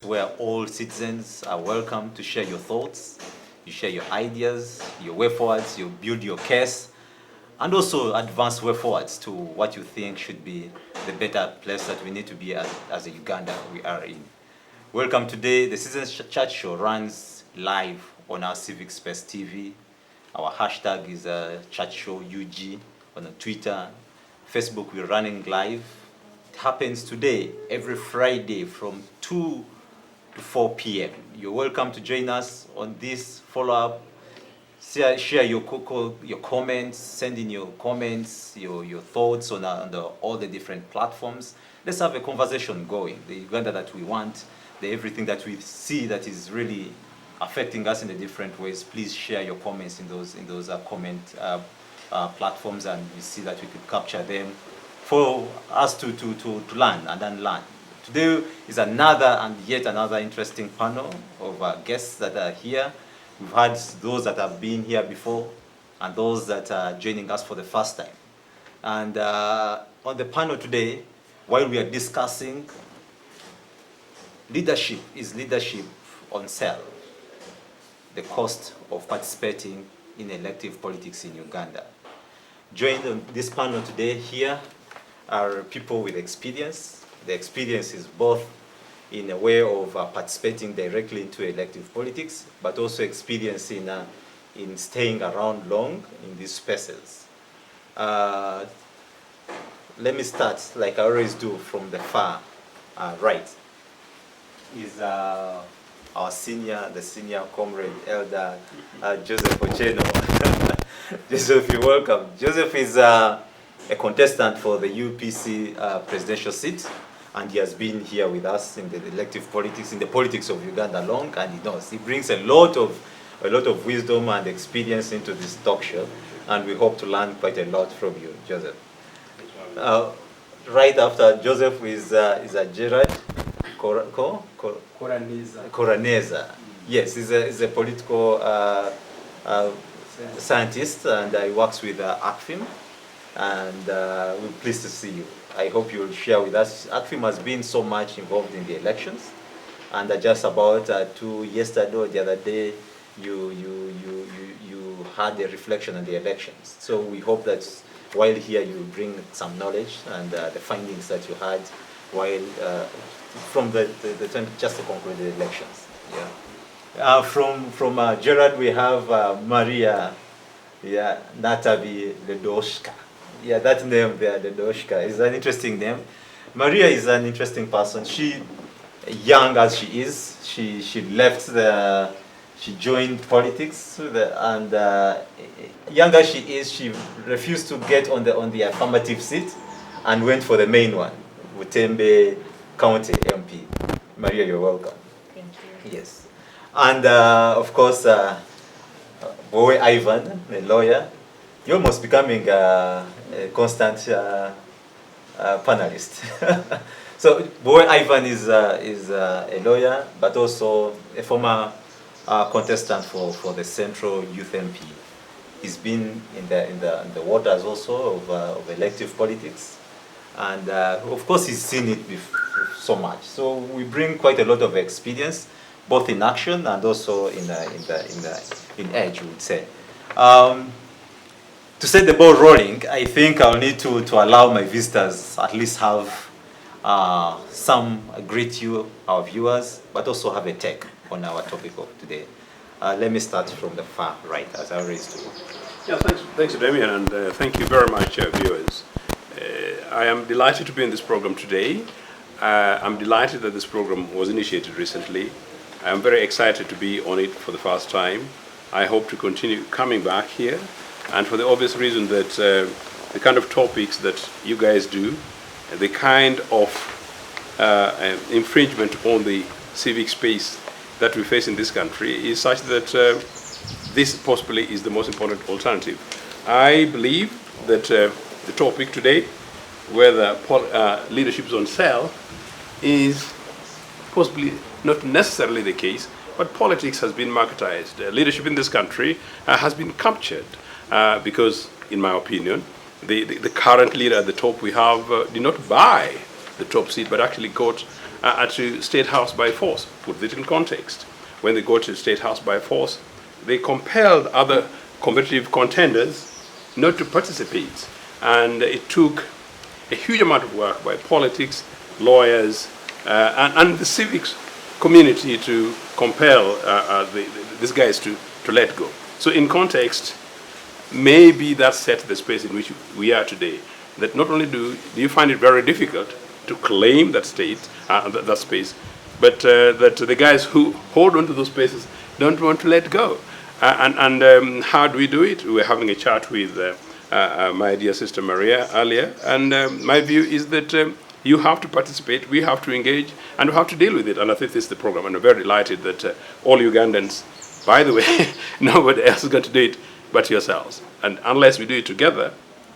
where all citizens are welcome to share your thoughts, you share your ideas, your way forwards, you build your case, and also advance way forwards to what you think should be the better place that we need to be as a Uganda we are in. Welcome today. The Citizens Chat Show runs live on our Civic Space TV. Our hashtag is Chat Show UG on Twitter. Facebook, we're running live. It happens today, every Friday from 2 to 4 p.m. You're welcome to join us on this follow-up. Share your comments, send in your comments, your thoughts on all the different platforms. Let's have a conversation going. The Uganda that we want, everything that we see that is really affecting us in the different ways. Please share your comments in those comment platforms, and we see that we could capture them for us to learn and unlearn. Today is yet another interesting panel of guests that are here. We've had those that have been here before and those that are joining us for the first time. And on the panel today, while we are discussing leadership on sale, the cost of participating in elective politics in Uganda. Joined on this panel today here are people with experience. The experience is both in a way of participating directly into elective politics, but also experience in staying around long in these spaces. Let me start, like I always do, from the far right. Is the senior comrade, elder Joseph Ochieno. Joseph, you're welcome. Joseph is a contestant for the UPC presidential seat, and he has been here with us in the elective politics, in the politics of Uganda long, and he knows. He brings a lot of wisdom and experience into this talk show, and we hope to learn quite a lot from you, Joseph. Right after Joseph is Gerald Koraneza. Yes, he's a political scientist, and he works with ACFIM, and we're pleased to see you. I hope you'll share with us. ACFIM has been so much involved in the elections, and just about yesterday or the other day, you had a reflection on the elections. So we hope that while here you bring some knowledge and the findings that you had while from the time just to conclude the elections. Yeah. From Gerald we have Maria, Nnatabi Maria. Yeah, that name there, Ledoshka, is an interesting name. Maria is an interesting person. She, young as she is, she left she joined politics, and young as she is, she refused to get on the affirmative seat and went for the main one, Butembe County MP. Maria, you're welcome. Thank you. Yes. And of course, Bwowe Ivan, a lawyer. You're almost becoming a constant panelist. So Bwowe Ivan is a lawyer, but also a former contestant for the Central Youth MP. He's been in the waters also of elective politics, and of course he's seen it so much. So we bring quite a lot of experience, both in action and also in edge, we would say. To set the ball rolling, I think I'll need to allow my visitors at least have some greet you, our viewers, but also have a take on our topic of today. Let me start from the far right, as I always do. Yeah, thanks, Demian, and thank you very much, viewers. I am delighted to be in this program today. I'm delighted that this program was initiated recently. I'm very excited to be on it for the first time. I hope to continue coming back here, and for the obvious reason that the kind of topics that you guys do, the kind of infringement on the civic space that we face in this country is such that this possibly is the most important alternative. I believe that the topic today, whether leadership is on sale, is possibly not necessarily the case, but politics has been marketized. Leadership in this country has been captured because, in my opinion, the current leader at the top we have did not buy the top seat, but actually got to State House by force. Put it in context. When they got to State House by force, they compelled other competitive contenders not to participate. And it took a huge amount of work by politics, lawyers, and the civics community to compel these guys to let go. So in context, maybe that set the space in which we are today. That not only do you find it very difficult to claim that that space, but that the guys who hold on to those spaces don't want to let go. How do we do it? We were having a chat with my dear sister Maria earlier, and my view is that you have to participate, we have to engage, and we have to deal with it. And I think this is the program, and I'm very delighted that all Ugandans, by the way, nobody else is going to do it but yourselves. And unless we do it together,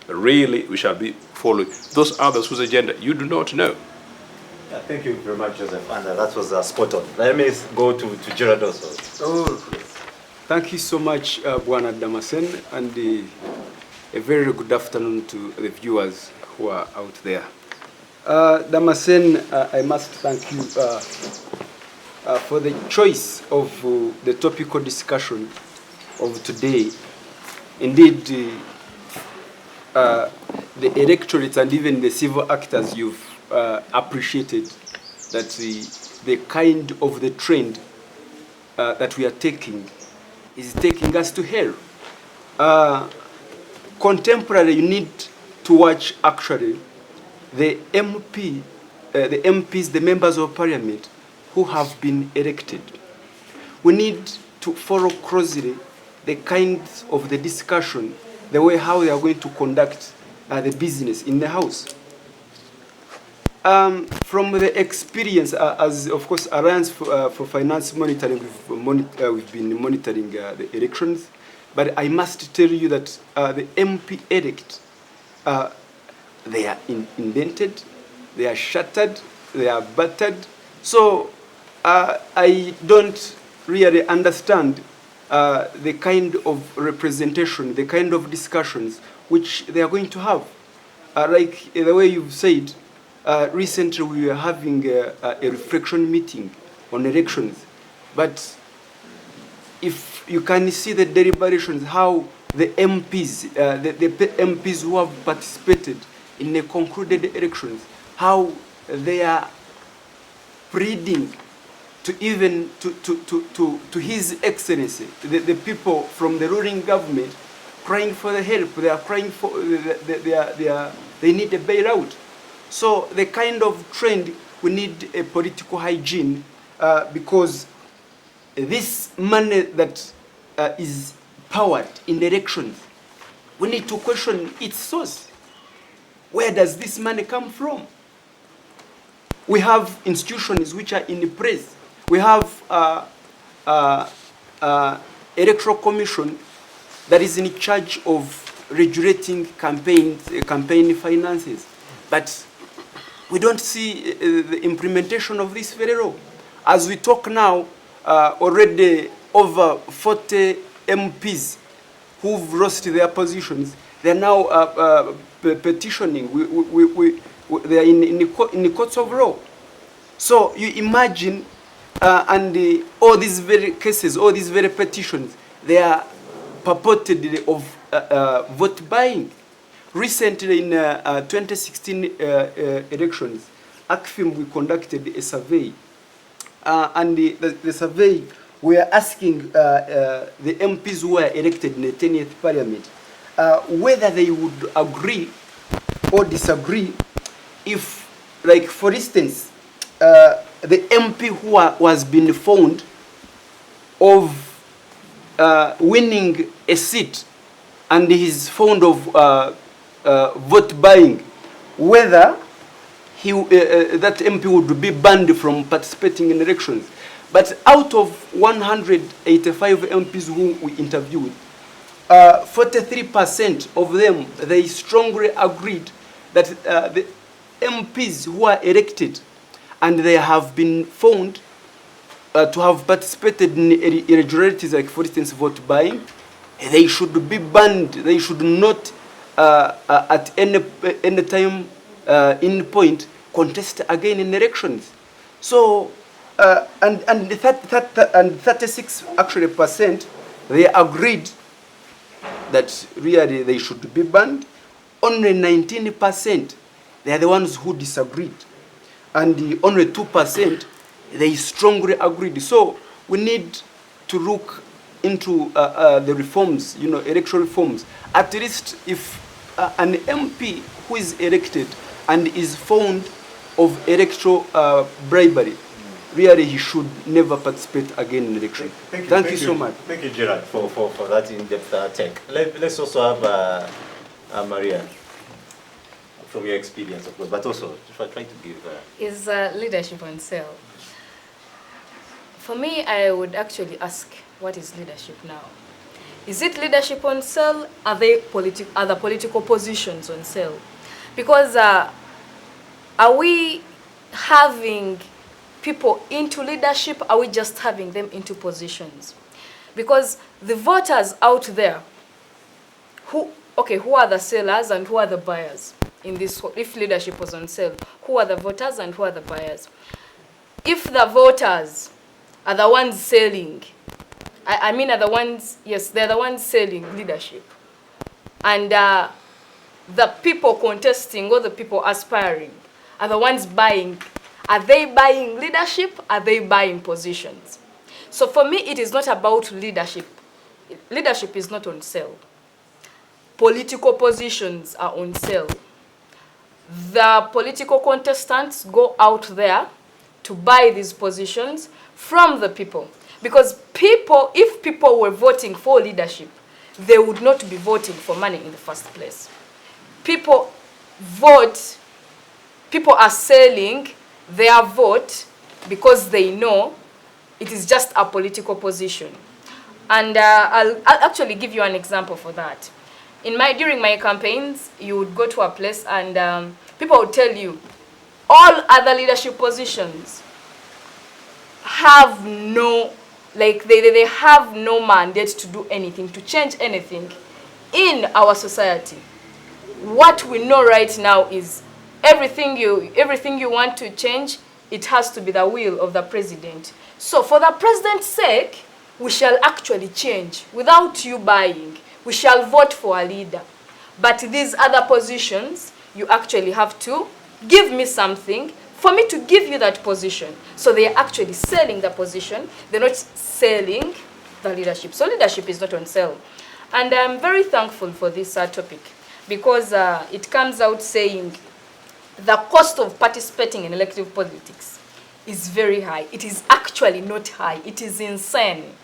really we shall be following those others whose agenda you do not know. Yeah, thank you very much, Joseph, and that was spot on. Let me go to Gerald also. Oh, yes. Thank you so much, Bwana Damasen, and a very good afternoon to the viewers who are out there. Damasen, I must thank you for the choice of the topical discussion of today. Indeed, the electorates and even the civil actors, you've appreciated that the kind of the trend that we are taking is taking us to hell. Contemporarily, you need to watch actually the MPs, the members of parliament who have been elected. We need to follow closely the kinds of the discussion, the way how they are going to conduct the business in the house. From the experience, as of course Alliance for Finance Monitoring, we've been monitoring the elections, but I must tell you that the MP elect, they are indented, they are shattered, they are battered. So I don't really understand the kind of representation, the kind of discussions which they are going to have. Like the way you've said, recently we were having a reflection meeting on elections, but if you can see the deliberations, how the MPs, the MPs who have participated in the concluded elections, how they are pleading to even to His Excellency, the people from the ruling government, crying for the help. They are crying for they need a bailout. So the kind of trend, we need a political hygiene because this money that is powered in elections, we need to question its source. Where does this money come from? We have institutions which are in place. We have electoral commission that is in charge of regulating campaign finances, but we don't see the implementation of this very law. As we talk now, already over 40 MPs who've lost their positions, they're now petitioning. They are in the courts of law. So you imagine, all these very cases, all these very petitions, they are purportedly of vote buying. Recently, in 2016 elections, ACFIM, we conducted a survey. And the survey, we are asking the MPs who were elected in the 10th Parliament whether they would agree or disagree if, like, for instance, the MP who was being found of winning a seat and he's found of vote buying, whether that MP would be banned from participating in elections. But out of 185 MPs whom we interviewed, 43% of them, they strongly agreed that the MPs who are elected and they have been found to have participated in irregularities, like for instance vote buying, they should be banned. They should not at any time, in point, contest again in elections. So, and 36 actually percent, they agreed that really they should be banned. Only 19%, they are the ones who disagreed. And only 2%, they strongly agreed. So we need to look into the reforms, electoral reforms. At least if an MP who is elected and is found of electoral bribery, really he should never participate again in election. Thank you so much. Thank you, Gerald, for that in-depth take. Let's also have Maria, from your experience, of course, but also try to give... Is leadership on sale? For me, I would actually ask, what is leadership now? Is it leadership on sale? Are the political positions on sale? Because are we having people into leadership? Are we just having them into positions? Because the voters out there, who are the sellers and who are the buyers in this? If leadership was on sale, who are the voters and who are the buyers? If the voters are the ones selling, I mean are the ones, yes, they're the ones selling leadership, and the people contesting or the people aspiring are the ones buying. Are they buying leadership? Are they buying positions? So for me, it is not about leadership. Leadership is not on sale. Political positions are on sale. The political contestants go out there to buy these positions from the people. Because people, if people were voting for leadership, they would not be voting for money in the first place. People vote, people are selling their vote because they know it is just a political position. And I'll actually give you an example for that. During my campaigns, you would go to a place and people would tell you, all other leadership positions have no, they have no mandate to do anything, to change anything in our society. What we know right now is everything you want to change, it has to be the will of the president. So for the president's sake, we shall actually change without you buying. We shall vote for a leader. But these other positions, you actually have to give me something for me to give you that position. So they are actually selling the position. They're not selling the leadership. So leadership is not on sale. And I'm very thankful for this topic because it comes out saying the cost of participating in elective politics is very high. It is actually not high. It is insane.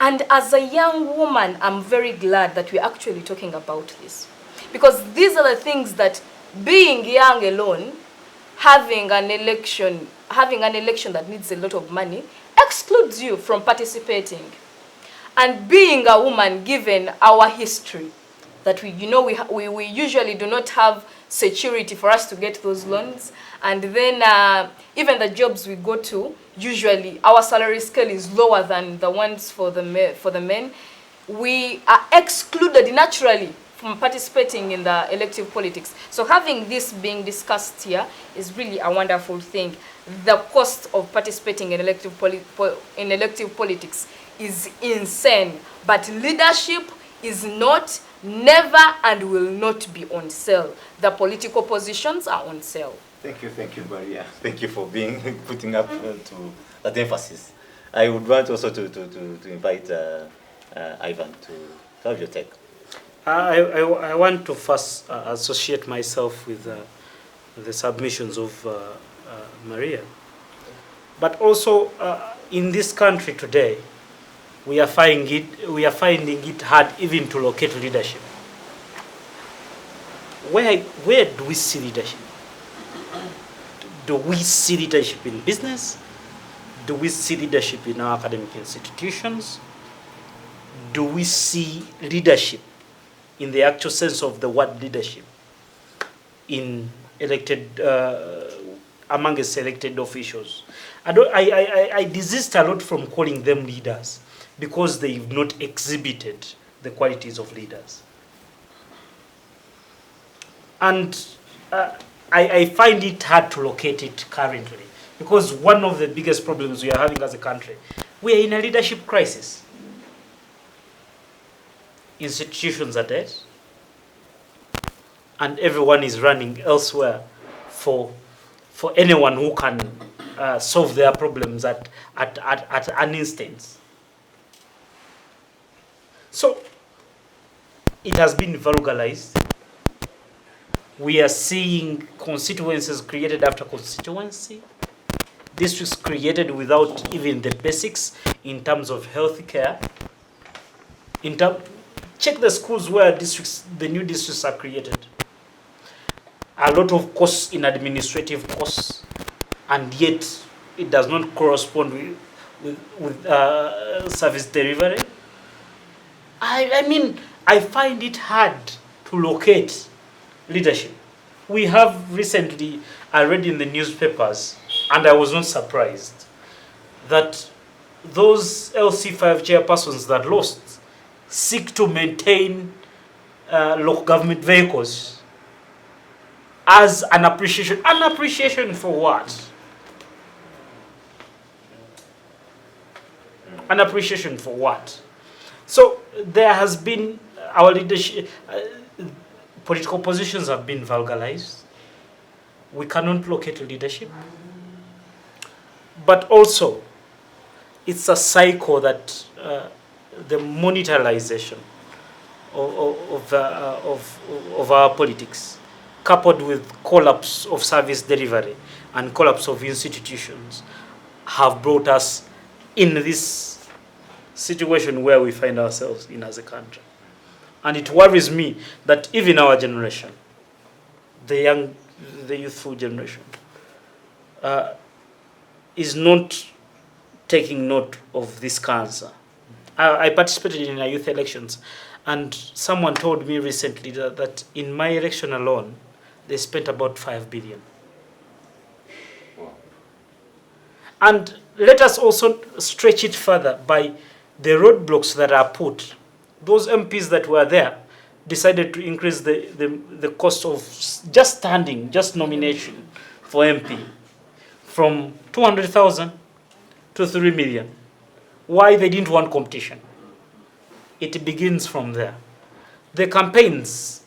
And as a young woman, I'm very glad that we're actually talking about this. Because these are the things that being young alone, having an election that needs a lot of money, excludes you from participating. And being a woman, given our history, that we usually do not have security for us to get those loans, and then even the jobs we go to, usually our salary scale is lower than the ones for the men. We are excluded naturally from participating in the elective politics. So having this being discussed here is really a wonderful thing. The cost of participating in elective politics is insane, but leadership is not, never, and will not be on sale. The political positions are on sale. Thank you, Maria. Thank you for putting up to that emphasis. I would want also to invite Ivan to have your take. I want to first associate myself with the submissions of Maria. But also, in this country today, we are finding it hard even to locate leadership. Where do we see leadership? Do we see leadership in business? Do we see leadership in our academic institutions? Do we see leadership in the actual sense of the word leadership in elected, amongst elected officials? I desist a lot from calling them leaders because they've not exhibited the qualities of leaders. And I find it hard to locate it currently, because one of the biggest problems we are having as a country, we are in a leadership crisis. Institutions are dead, and everyone is running elsewhere for anyone who can solve their problems at an instance. So it has been vulgarized. We are seeing constituencies created after constituency, districts created without even the basics in terms of health care. Check the schools where the new districts are created. A lot of costs in administrative costs, and yet it does not correspond with service delivery. I mean, I find it hard to locate leadership. We have recently, I read in the newspapers, and I was not surprised, that those LC5 chairpersons that lost seek to maintain local government vehicles as an appreciation. An appreciation for what? An appreciation for what? So there has been, our leadership, political positions have been vulgarized. We cannot locate leadership. But also, it's a cycle that the monetarization of our politics, coupled with collapse of service delivery and collapse of institutions, have brought us in this situation where we find ourselves in as a country. And it worries me that even our generation, the youthful generation, is not taking note of this cancer. I participated in a youth elections, and someone told me recently that in my election alone, they spent about 5 billion. Wow. And let us also stretch it further by the roadblocks that are put. Those MPs that were there decided to increase the cost of just standing, just nomination for MP from 200,000 to 3 million. Why? They didn't want competition. It begins from there. The campaigns,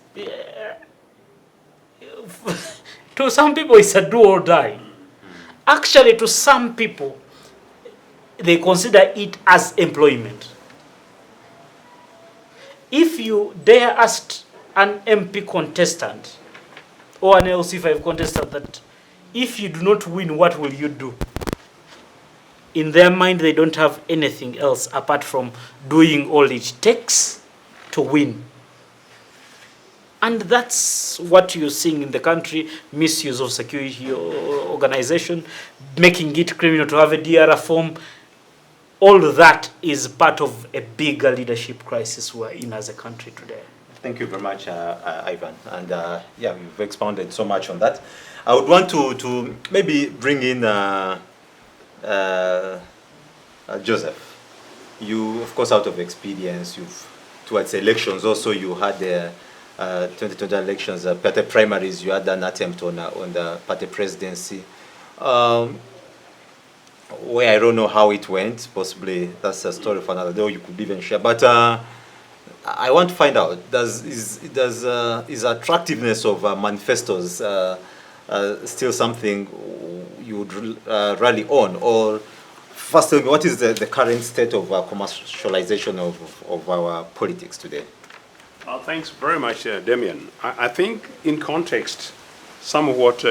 to some people it's a do or die. Actually, to some people, they consider it as employment. If you dare ask an MP contestant or an LC5 contestant that if you do not win, what will you do? In their mind, they don't have anything else apart from doing all it takes to win. And that's what you're seeing in the country: misuse of security organization, making it criminal to have a DR form. All that is part of a bigger leadership crisis we're in as a country today. Thank you very much, Ivan. And yeah, you've expounded so much on that. I would want to maybe bring in Joseph. You, of course, out of experience, towards elections also, you had the 2020 elections, party primaries, you had an attempt on the party presidency. Where I don't know how it went, possibly that's a story for another day, or you could even share. But I want to find out, is attractiveness of manifestos still something you would rally on? Or first, tell me, what is the current state of commercialization of our politics today? Thanks very much, Demian. I think in context, some of what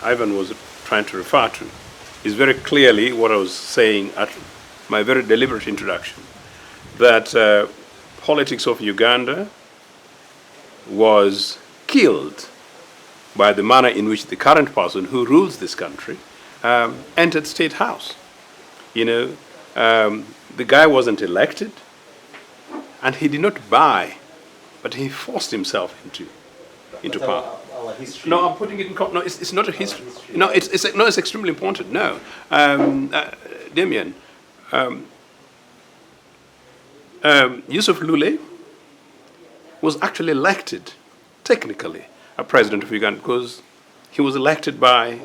Ivan was trying to refer to is very clearly what I was saying at my very deliberate introduction, that politics of Uganda was killed by the manner in which the current person who rules this country entered State House. You know, the guy wasn't elected, and he did not buy, but he forced himself into power. Our history. No, I'm putting it in. No, it's not a history. No, it's extremely important. No, Demian, Yusuf Lule was actually elected, technically, a president of Uganda, because he was elected by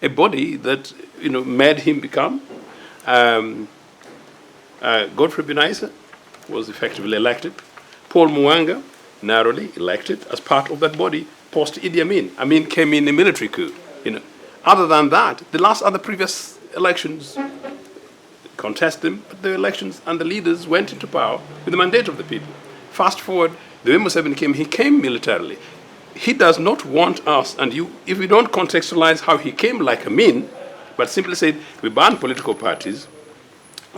a body that made him become. Godfrey Binaisa was effectively elected. Paul Mwanga, narrowly elected as part of that body post Idi Amin. Amin came in a military coup. Other than that, the last other previous elections, Contestant, the elections and the leaders went into power with the mandate of the people. Fast forward, the way Museveni came, he came militarily. He does not want us, and if we don't contextualize how he came like Amin, but simply said, we ban political parties,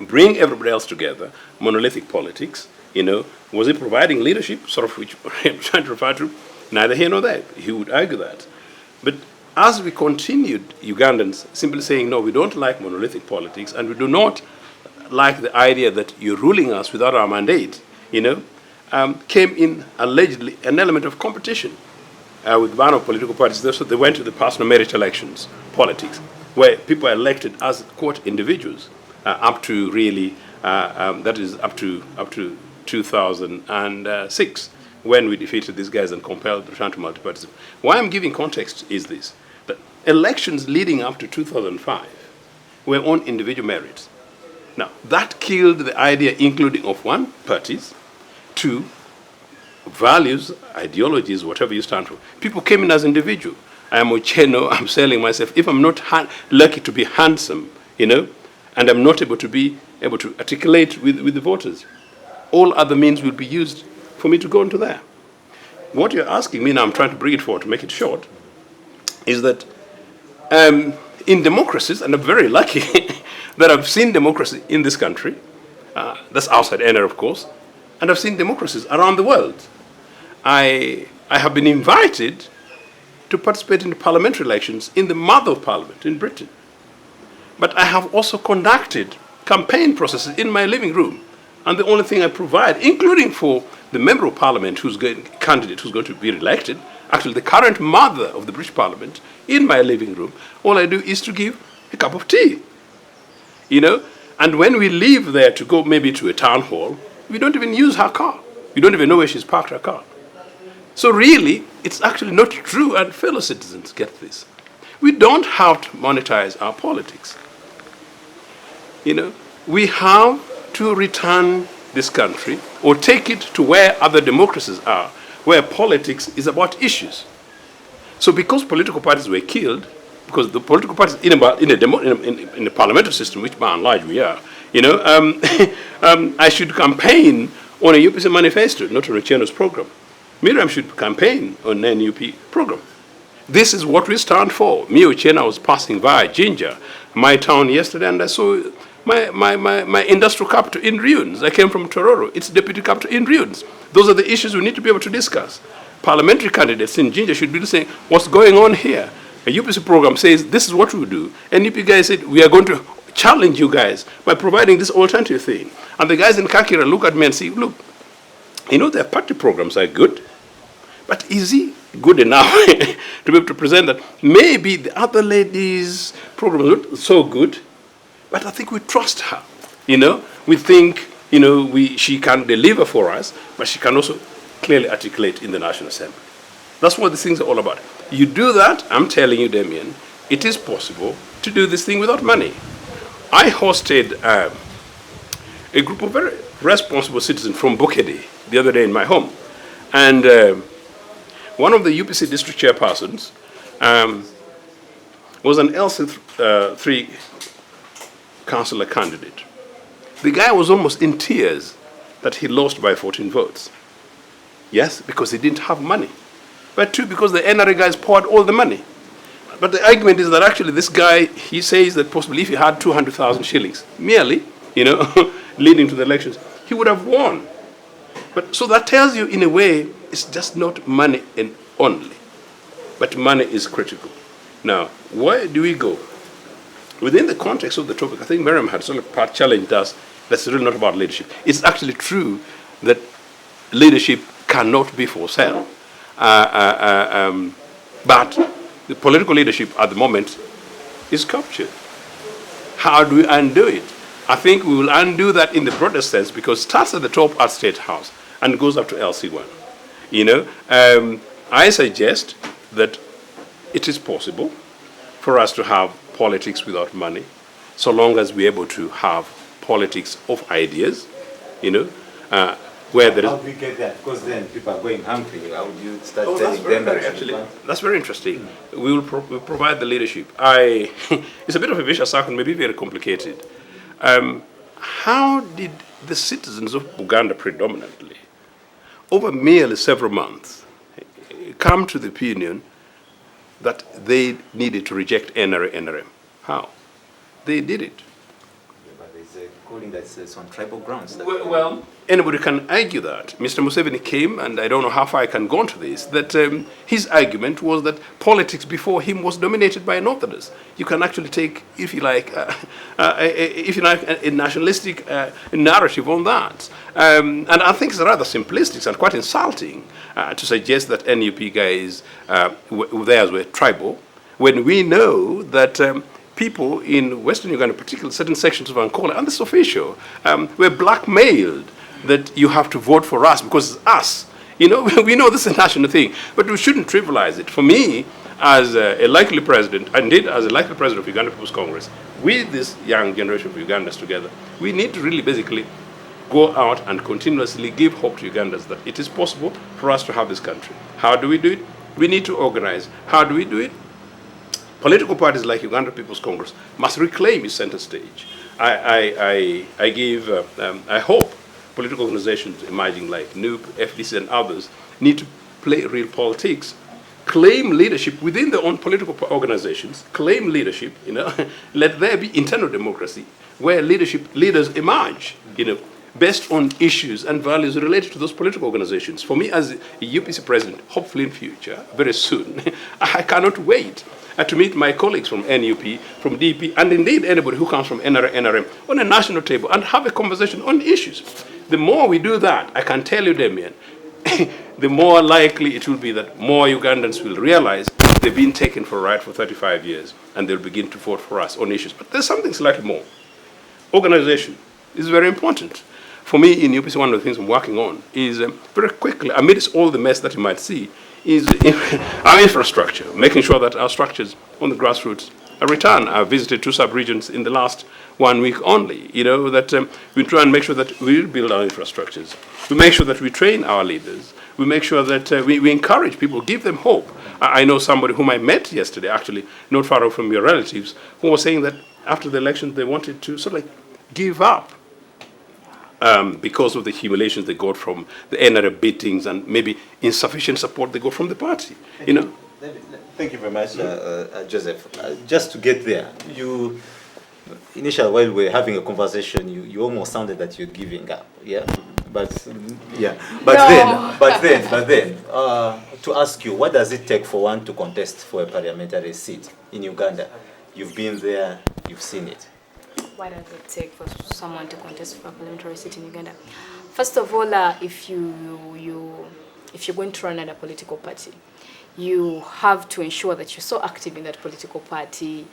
bring everybody else together, monolithic politics, was he providing leadership, sort of which I'm trying to refer to? Neither here nor there. He would argue that. But as we continued, Ugandans simply saying, no, we don't like monolithic politics, and we do not like the idea that you're ruling us without our mandate, came in allegedly an element of competition with one of political parties. So they went to the personal merit elections, politics, where people are elected as, quote, individuals, up to really, that is up to 2006, when we defeated these guys and compelled the return to multipartyism. Why I'm giving context is this, that elections leading up to 2005 were on individual merits. Now, that killed the idea, including of one, parties, two, values, ideologies, whatever you stand for. People came in as individual. I am Ochieno, I'm selling myself. If I'm not lucky to be handsome, and I'm not able to articulate with the voters, all other means will be used for me to go into there. What you're asking me now, I'm trying to bring it forward to make it short, is that in democracies, and I'm very lucky that I've seen democracy in this country, that's outside ENA, of course, and I've seen democracies around the world. I have been invited to participate in the parliamentary elections in the mother of parliament in Britain. But I have also conducted campaign processes in my living room. And the only thing I provide, including for the member of parliament candidate who's going to be elected, actually the current mother of the British Parliament, in my living room, all I do is to give a cup of tea. And when we leave there to go maybe to a town hall, we don't even use her car. We don't even know where she's parked her car. So really, it's actually not true, and fellow citizens get this. We don't have to monetize our politics. We have to return this country or take it to where other democracies are, where politics is about issues. So because political parties were killed, because the political parties in the parliamentary system, which by and large we are, I should campaign on a UPC manifesto, not on Ochieno's program. Miriam should campaign on an NUP program. This is what we stand for. Me, Ochieno, was passing via Ginger, my town yesterday, and I saw my industrial capital in ruins. I came from Tororo. It's deputy capital in ruins. Those are the issues we need to be able to discuss. Parliamentary candidates in Ginger should be saying, what's going on here? A UPC program says, this is what we do. And UP guys said, we are going to challenge you guys by providing this alternative thing. And the guys in Kakira look at me and say, look, their party programs are good, but is he good enough to be able to present that? Maybe the other lady's program is not so good, but I think we trust her. We think, she can deliver for us, but she can also clearly articulate in the National Assembly. That's what these things are all about. You do that, I'm telling you, Demian, it is possible to do this thing without money. I hosted a group of very responsible citizens from Bukede the other day in my home. And one of the UPC district chairpersons was an LC3 councillor candidate. The guy was almost in tears that he lost by 14 votes. Yes, because he didn't have money. But two, because the NRA guys poured all the money. But the argument is that actually this guy, he says that possibly if he had 200,000 shillings, merely, leading to the elections, he would have won. But so that tells you, in a way, it's just not money only, but money is critical. Now, where do we go? Within the context of the topic, I think Miriam had sort of challenged us. That's really not about leadership. It's actually true that leadership cannot be for sale. But the political leadership at the moment is captured. How do we undo it? I think we will undo that in the broader sense, because it starts at the top at State House and goes up to LC1. I suggest that it is possible for us to have politics without money, so long as we're able to have politics of ideas, where there is... How do we get that? Because then people are going hungry. How do you start that's telling them that actually, that's very interesting. We will we'll provide the leadership. It's a bit of a vicious circle, maybe very complicated. How did the citizens of Uganda predominantly, over merely several months, come to the opinion that they needed to reject NRM? How? They did it. Yeah, but there's a calling that's on tribal grounds. Well, anybody can argue that. Mr. Museveni came, and I don't know how far I can go into this, that his argument was that politics before him was dominated by Northerners. You can actually take, if you like, a nationalistic narrative on that. And I think it's rather simplistic and quite insulting to suggest that NUP guys, theirs were tribal, when we know that people in Western Uganda, particularly certain sections of Angola, and this is official, were blackmailed that you have to vote for us because it's us. We know this is a national thing, but we shouldn't trivialize it. For me, as a likely president, indeed as a likely president of Uganda People's Congress, with this young generation of Ugandans together, we need to really basically go out and continuously give hope to Ugandans that it is possible for us to have this country. How do we do it? We need to organize. How do we do it? Political parties like Uganda People's Congress must reclaim its center stage. I hope political organizations emerging like NUP, FDC, and others need to play real politics, claim leadership within their own political organizations, claim leadership, let there be internal democracy where leaders emerge, based on issues and values related to those political organizations. For me as a UPC president, hopefully in future, very soon, I cannot wait to meet my colleagues from NUP, from DP, and indeed anybody who comes from NRM on a national table and have a conversation on issues. The more we do that, I can tell you, Demian, the more likely it will be that more Ugandans will realize they've been taken for a ride for 35 years and they'll begin to vote for us on issues. But there's something slightly more. Organization is very important. For me, in UPC, one of the things I'm working on is very quickly, amidst all the mess that you might see, is our infrastructure, making sure that our structures on the grassroots are returned. I visited 2 sub-regions in the last 1 week only, that we try and make sure that we build our infrastructures. We make sure that we train our leaders. We make sure that we encourage people, give them hope. I know somebody whom I met yesterday, actually, not far off from your relatives, who was saying that after the election they wanted to sort of give up because of the humiliations they got from the NRM beatings and maybe insufficient support they got from the party. Thank you very much, Joseph. Just to get there, initially while we were having a conversation, you almost sounded that you're giving up. Yeah, but then, to ask you, what does it take for one to contest for a parliamentary seat in Uganda? You've been there, you've seen it. Why does it take for someone to contest for a parliamentary seat in Uganda? First of all, if you're going to run at a political party, you have to ensure that you're so active in that political party.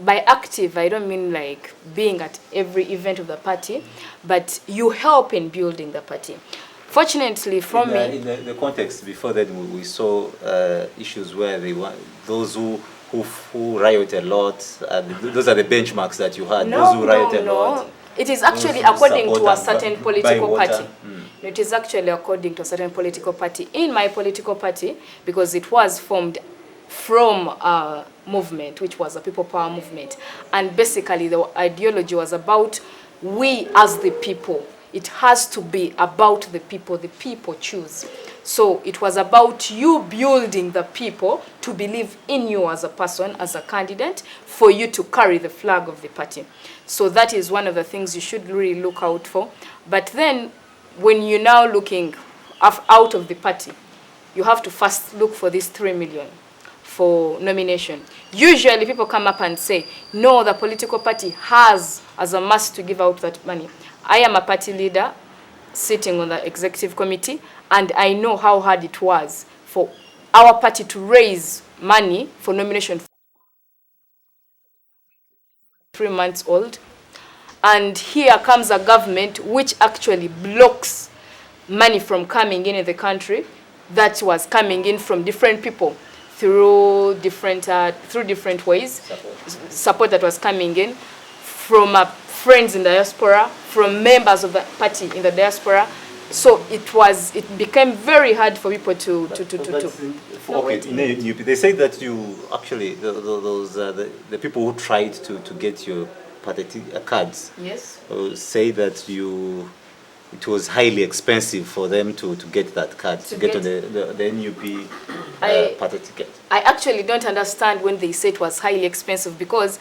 By active, I don't mean like being at every event of the party, but you help in building the party. Fortunately for me... In the context before that, we saw issues where those who riot a lot, those are the benchmarks that you had, those who riot a lot. It is actually according to a certain political party. It is actually according to a certain political party. In my political party, because it was formed from a movement, which was a people power movement, and basically the ideology was about we as the people. It has to be about the people choose. So it was about you building the people to believe in you as a person, as a candidate, for you to carry the flag of the party. So that is one of the things you should really look out for. But then when you're now looking out of the party, you have to first look for this 3 million for nomination. Usually people come up and say, no, the political party has as a must to give out that money. I am a party leader sitting on the executive committee, and I know how hard it was for our party to raise money for nomination. 3 months old. And here comes a government which actually blocks money from coming in the country that was coming in from different people through different ways, support that was coming in from friends in the diaspora, from members of the party in the diaspora. So it became very hard for people to. Okay, they say that you actually the people who tried to get your party cards. Yes. Say that it was highly expensive for them to get that card, to get on the NUP party ticket. I actually don't understand when they say it was highly expensive, because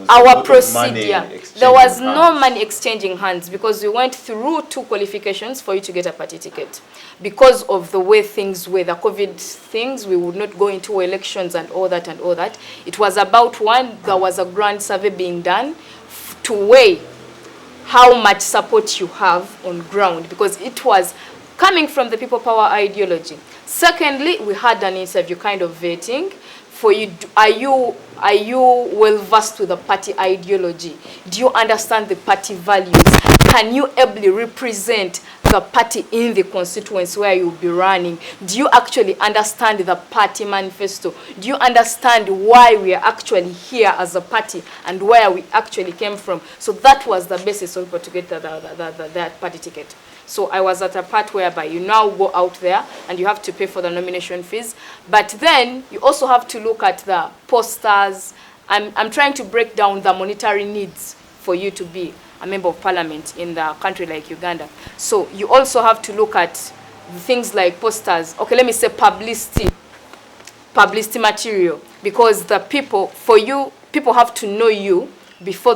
our procedure, there was no money exchanging hands, because we went through 2 qualifications for you to get a party ticket. Because of the way things were, the COVID things, we would not go into elections and all that and all that. It was about there was a grand survey being done to weigh how much support you have on ground, because it was coming from the people power ideology. Secondly, we had an interview kind of vetting for you. Are you well versed with the party ideology? Do you understand the party values? Can you ably represent the party in the constituency where you'll be running? Do you actually understand the party manifesto? Do you understand why we are actually here as a party and where we actually came from? So that was the basis of people to get that party ticket. So I was at a part whereby you now go out there and you have to pay for the nomination fees. But then you also have to look at the posters. I'm trying to break down the monetary needs for you to be a member of parliament in the country like Uganda. So you also have to look at things like posters. Okay, let me say publicity material, because the people have to know you before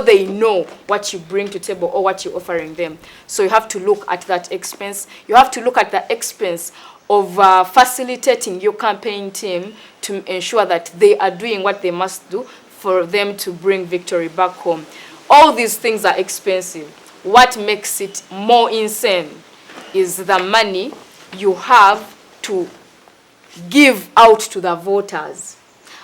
they know what you bring to table or what you're offering them. So you have to look at that expense. You have to look at the expense of facilitating your campaign team to ensure that they are doing what they must do for them to bring victory back home. All these things are expensive. What makes it more insane is the money you have to give out to the voters.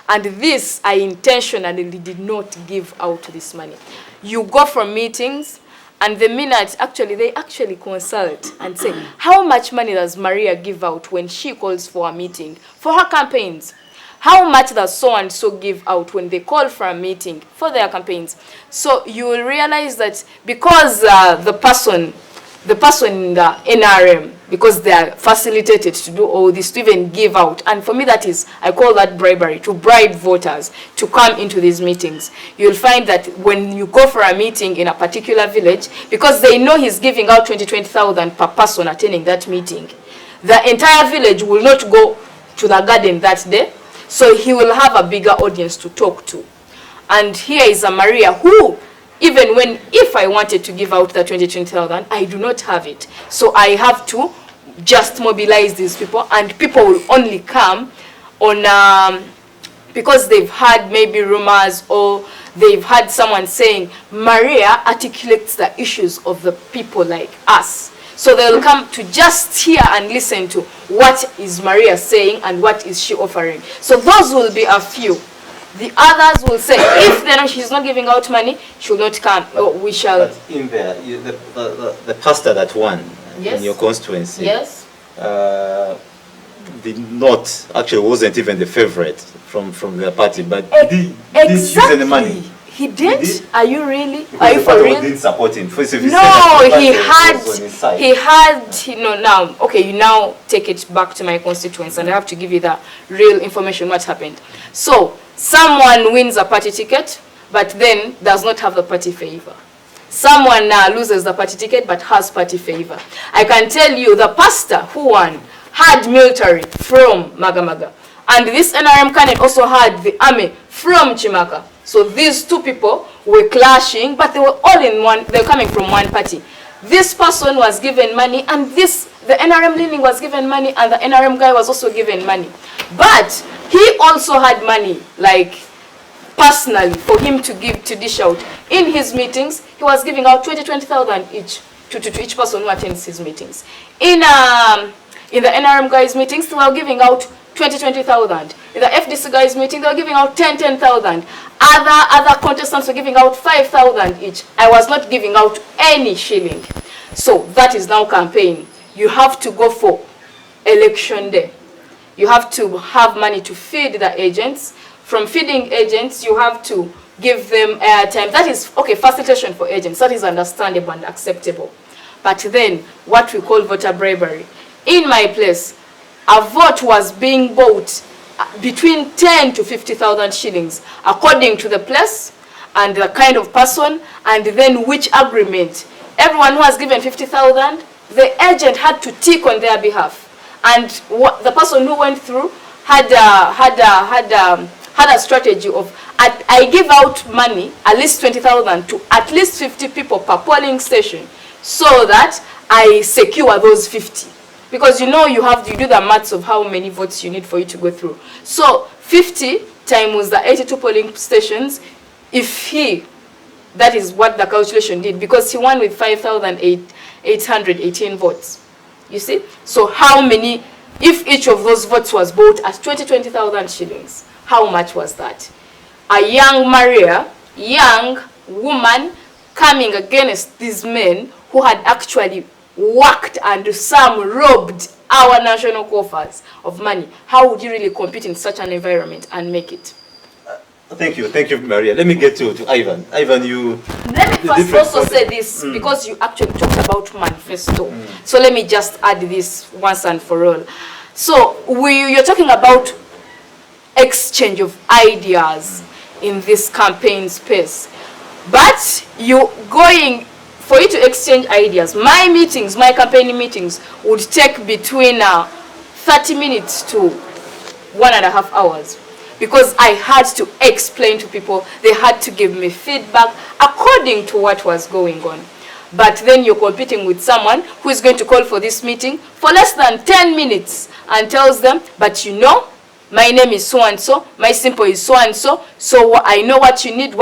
And this, I intentionally did not give out this money. You go for meetings, and the minute, they actually consult and say, how much money does Maria give out when she calls for a meeting for her campaigns? How much does so-and-so give out when they call for a meeting for their campaigns? So you will realize that because the person in the NRM, because they are facilitated to do all this, to even give out. And for me, I call that bribery, to bribe voters to come into these meetings. You'll find that when you go for a meeting in a particular village, because they know he's giving out 20,000 per person attending that meeting, the entire village will not go to the garden that day. So he will have a bigger audience to talk to. And here is a Maria who, even if I wanted to give out the 20,000, I do not have it. So I have to just mobilize these people, and people will only come on because they've had maybe rumors, or they've had someone saying, Maria articulates the issues of the people like us. So they'll come to just hear and listen to what is Maria saying and what is she offering. So those will be a few. The others will say, if she's not giving out money, she will not come. We shall. But in there, the pastor that won in your constituency, yes, wasn't even the favorite from the party, but did use any money. He did? Are you really? Because are you for real? Didn't support him. No, now, okay, you now take it back to my constituency, and I have to give you the real information what happened. So, someone wins a party ticket, but then does not have the party favor. Someone loses the party ticket, but has party favor. I can tell you the pastor who won had military from Magamaga. And this NRM candidate also had the army from Chimaka. So these two people were clashing, but they were all in one, they were coming from one party. This person was given money, and the NRM leaning was given money, and the NRM guy was also given money. But he also had money, like personally, for him to dish out. In his meetings, he was giving out 20,000 each to each person who attends his meetings. In the NRM guys' meetings, they were giving out 20,000. In the FDC guys' meeting, they were giving out 10,000. Other contestants were giving out 5,000 each. I was not giving out any shilling. So that is now campaign. You have to go for election day. you have to have money to feed the agents. From feeding agents, you have to give them airtime. That is, okay, facilitation for agents. That is understandable and acceptable. But then, what we call voter bribery. In my place, a vote was being bought between 10 to 50,000 shillings, according to the place and the kind of person, and then which agreement. Everyone who has given 50,000, the agent had to tick on their behalf. And the person who went through had a strategy of, I give out money, at least 20,000 to at least 50 people per polling station, so that I secure those 50. Because you know you do the maths of how many votes you need for you to go through. So 50 times the 82 polling stations, that is what the calculation did, because he won with 5,818 votes. You see? So how many, if each of those votes was bought at 20,000 shillings, how much was that? A young Maria, young woman, coming against these men who had actually worked and some robbed our national coffers of money. How would you really compete in such an environment and make it? Thank you, Maria. Let me get to Ivan. Ivan, you... Let me first also say this, because you actually talked about manifesto. So let me just add this once and for all. So you're talking about exchange of ideas in this campaign space. But for you to exchange ideas, my campaign meetings would take between 30 minutes to 1.5 hours. Because I had to explain to people, they had to give me feedback according to what was going on. But then you're competing with someone who is going to call for this meeting for less than 10 minutes and tells them, but you know, my name is so-and-so, my simple is so-and-so, so I know what you need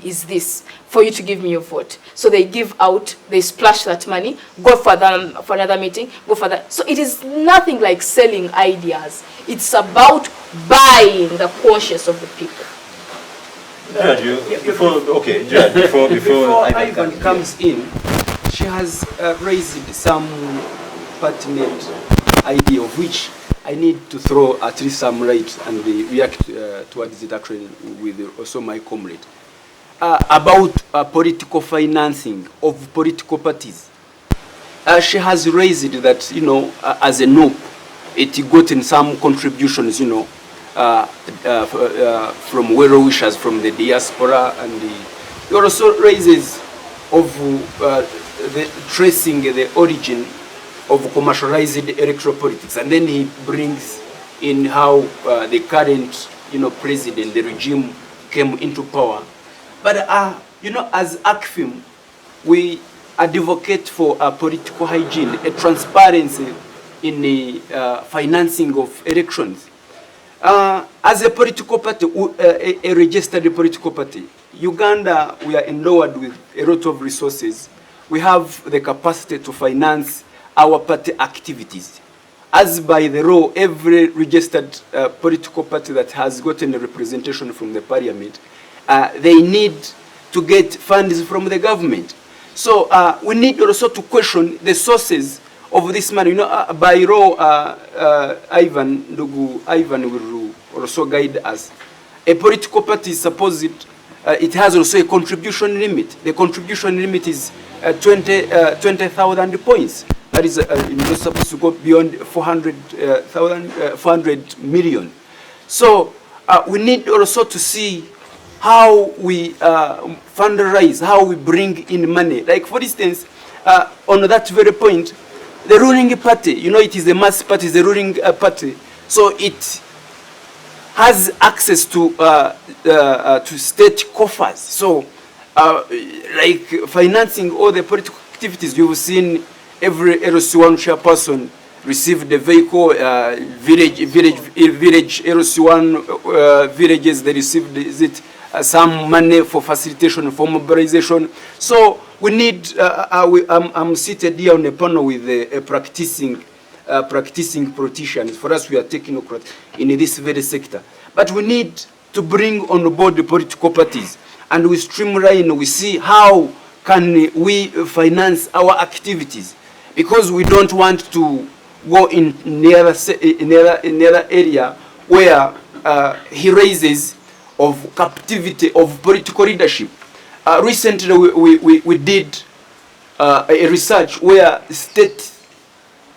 is this, for you to give me your vote. So they they splash that money, go for another meeting, go for that. So it is nothing like selling ideas. It's about buying the conscience of the people. Gerald, before Ivan comes in, she has raised some pertinent idea of which I need to throw at least some light and react towards it actually with also my comrade. About political financing of political parties. She has raised that, as a NOP, it gotten some contributions, from well-wishers from the diaspora, and he also raises of tracing the origin of commercialized electoral politics, and then he brings in how the current, president, the regime came into power. But as ACFIM, we advocate for political hygiene, a transparency in the financing of elections. As a political party, a registered political party, Uganda, we are endowed with a lot of resources. We have the capacity to finance our party activities. As by the law, every registered political party that has gotten a representation from the parliament, they need to get funds from the government. So we need also to question the sources of this money. By law, Ivan will also guide us. A political party is supposed, it has also a contribution limit. The contribution limit is 20,000 points. That is not supposed to go beyond 400 million. So we need also to see how we fundraise, how we bring in money. Like, for instance, on that very point, the ruling party, it is the mass party, the ruling party. So it has access to state coffers. So, like financing all the political activities, you've seen every LC1 chairperson received a vehicle, village LC1 villages, they received some money for facilitation, for mobilization. So we need, I'm seated here on a panel with practicing politicians. For us, we are technocrats in this very sector. But we need to bring on board the political parties, and we streamline, we see how can we finance our activities, because we don't want to go in another area where he raises of captivity of political leadership. Recently, we did a research where state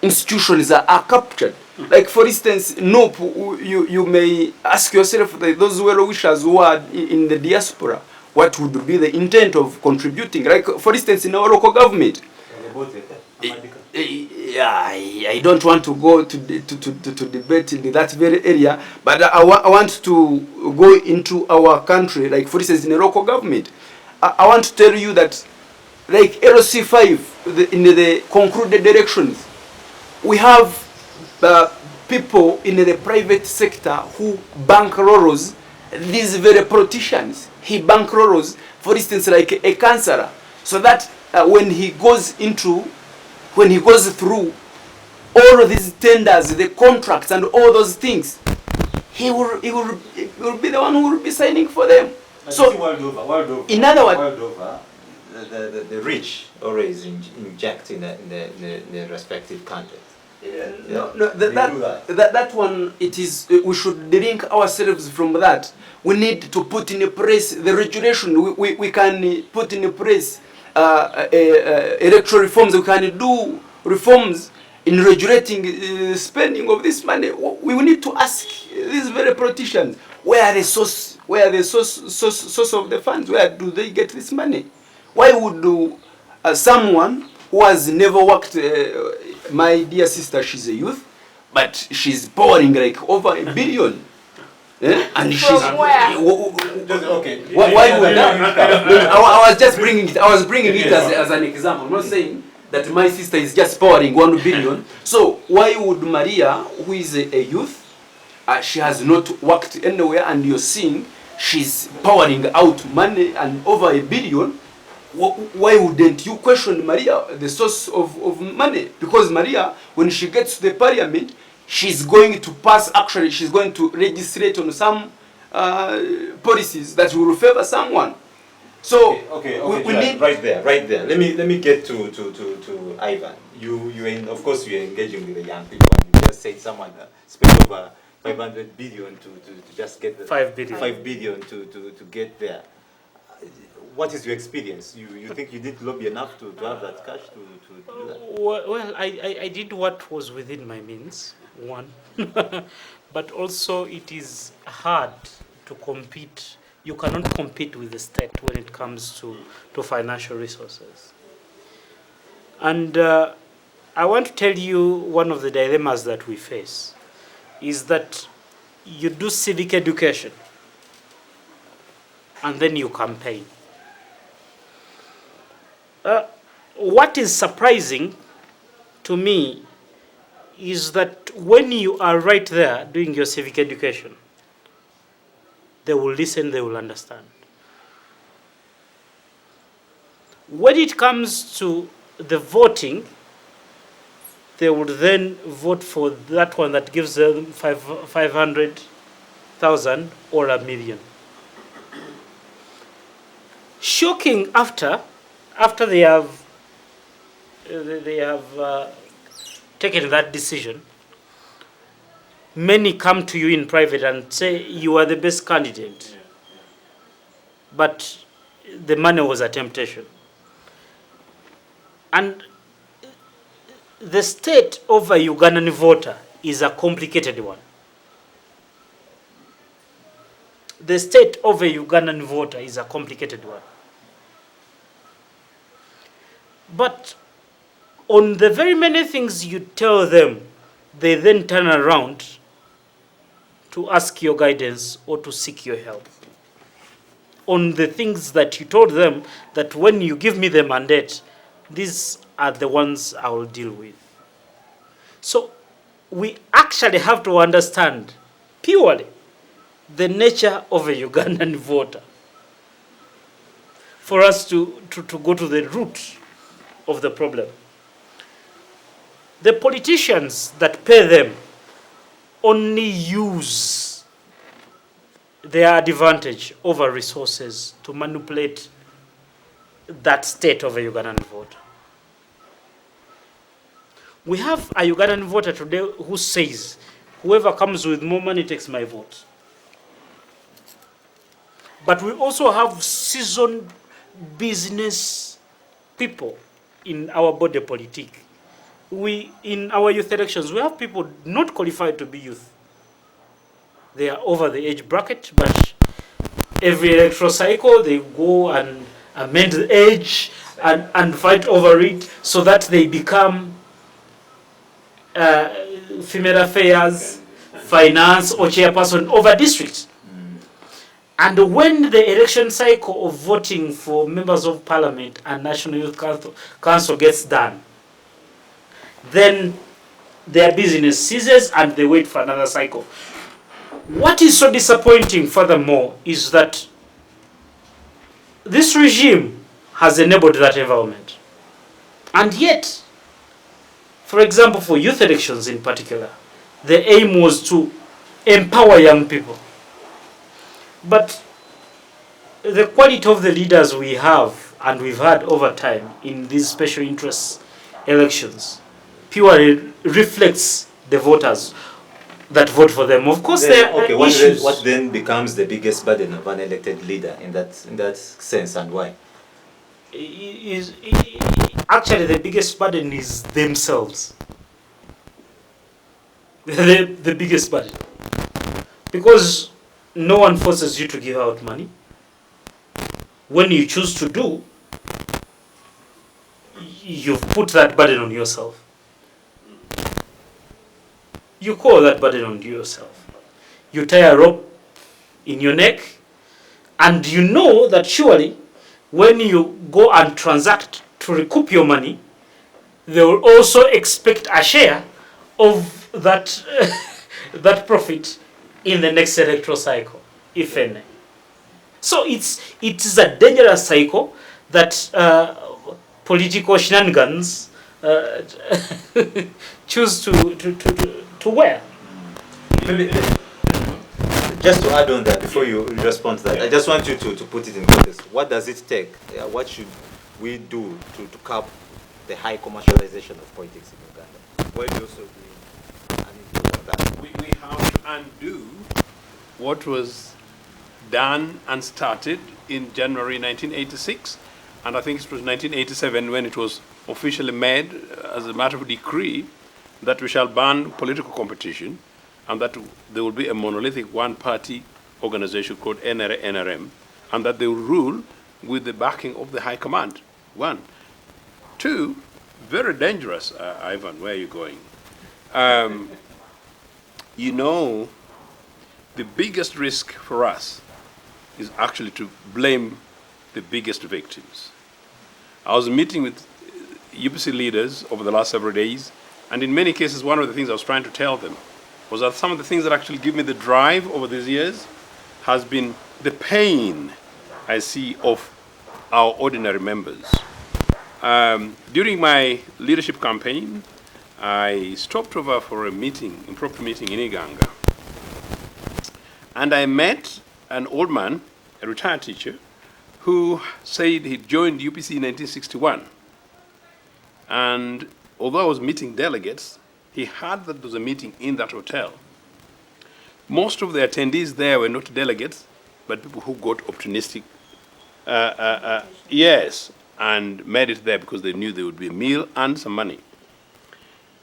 institutions are captured. Like, for instance, NOP, you may ask yourself, those well-wishers who are in the diaspora, what would be the intent of contributing? Like, for instance, in our local government, I don't want to go to debate in that very area, but I want to go into our country, like, for instance, in the local government. I want to tell you that, like, LC5, in the concluded elections, we have people in the private sector who bankrolls these very politicians. He bankrolls, for instance, like a councillor, so that when he goes through all of these tenders, the contracts, and all those things, he will be the one who will be signing for them. So, world over, in other words, world over, the rich always inject in the respective countries. That one, it is, we should link ourselves from that. We need to put in place the regulation. We can put in place electoral reforms. We can do reforms in regulating spending of this money. We need to ask these very politicians, where the source of the funds, where do they get this money? Why would someone who has never worked, my dear sister, she's a youth, but she's pouring like over $1 billion. And she's where? Okay. Why would that? I was just bringing it. I was bringing it as an example. I'm not saying that my sister is just pouring $1 billion. So why would Maria, who is a youth, she has not worked anywhere, and you're seeing she's pouring out money and over $1 billion? Why wouldn't you question Maria, the source of money? Because Maria, when she gets to the parliament, she's going to pass, actually, she's going to legislate on some policies that will favor someone. So, we need... Right there. Let me get to Ivan. Of course, you're engaging with the young people, and you just said someone spent over 500 billion to just get the 5 billion. 5 billion to get there. What is your experience? You think you did lobby enough to have that cash to do that? Well, I did what was within my means, one. But also it is hard to compete. You cannot compete with the state when it comes to financial resources. And I want to tell you one of the dilemmas that we face is that you do civic education and then you campaign. What is surprising to me is that when you are right there doing your civic education, they will listen, they will understand. When it comes to the voting, they would then vote for that one that gives them 500,000 or $1 million. Shocking, after they have taken that decision, many come to you in private and say you are the best candidate, but the money was a temptation. And the state of a Ugandan voter is a complicated one. The state of a Ugandan voter is a complicated one. But on the very many things you tell them, they then turn around to ask your guidance or to seek your help. On the things that you told them that when you give me the mandate, these are the ones I will deal with. So we actually have to understand purely the nature of a Ugandan voter for us to go to the root of the problem. The politicians that pay them only use their advantage over resources to manipulate that state of a Ugandan voter. We have a Ugandan voter today who says, whoever comes with more money takes my vote. But we also have seasoned business people in our body politic. In our youth elections, we have people not qualified to be youth. They are over the age bracket, but every electoral cycle, they go and amend the age and fight over it so that they become female affairs, finance, or chairperson over districts. And when the election cycle of voting for members of parliament and National Youth Council gets done, then their business ceases and they wait for another cycle. What is so disappointing, furthermore, is that this regime has enabled that environment. And yet, for example, for youth elections in particular, the aim was to empower young people. But the quality of the leaders we have and we've had over time in these special interest elections purely reflects the voters that vote for them. Of course, there are issues. What then becomes the biggest burden of an elected leader in that sense, and why? Actually, the biggest burden is themselves. The biggest burden. Because no one forces you to give out money. When you choose to do, you've put that burden on yourself. You call that burden on yourself. You tie a rope in your neck, and you know that surely when you go and transact to recoup your money, they will also expect a share of that, that profit in the next electoral cycle, if any. So it is a dangerous cycle that political shenanigans choose to wear. Maybe, just to add on that, before you respond to that, I just want you to put it in context. What does it take? What should we do to curb the high commercialization of politics in Uganda? Where do you also do an input on that? We have to undo what was done and started in January 1986, and I think it was 1987 when it was officially made as a matter of decree that we shall ban political competition and that there will be a monolithic one-party organization called NRM, and that they will rule with the backing of the high command. One. Two, very dangerous, Ivan, where are you going? You know, the biggest risk for us is actually to blame the biggest victims. I was meeting with UPC leaders over the last several days, and in many cases, one of the things I was trying to tell them was that some of the things that actually give me the drive over these years has been the pain I see of our ordinary members. During my leadership campaign, I stopped over for a meeting, impromptu meeting in Uganda, and I met an old man, a retired teacher, who said he joined UPC in 1961. And although I was meeting delegates, he heard that there was a meeting in that hotel. Most of the attendees there were not delegates, but people who got opportunistic, yes, and made it there because they knew there would be a meal and some money.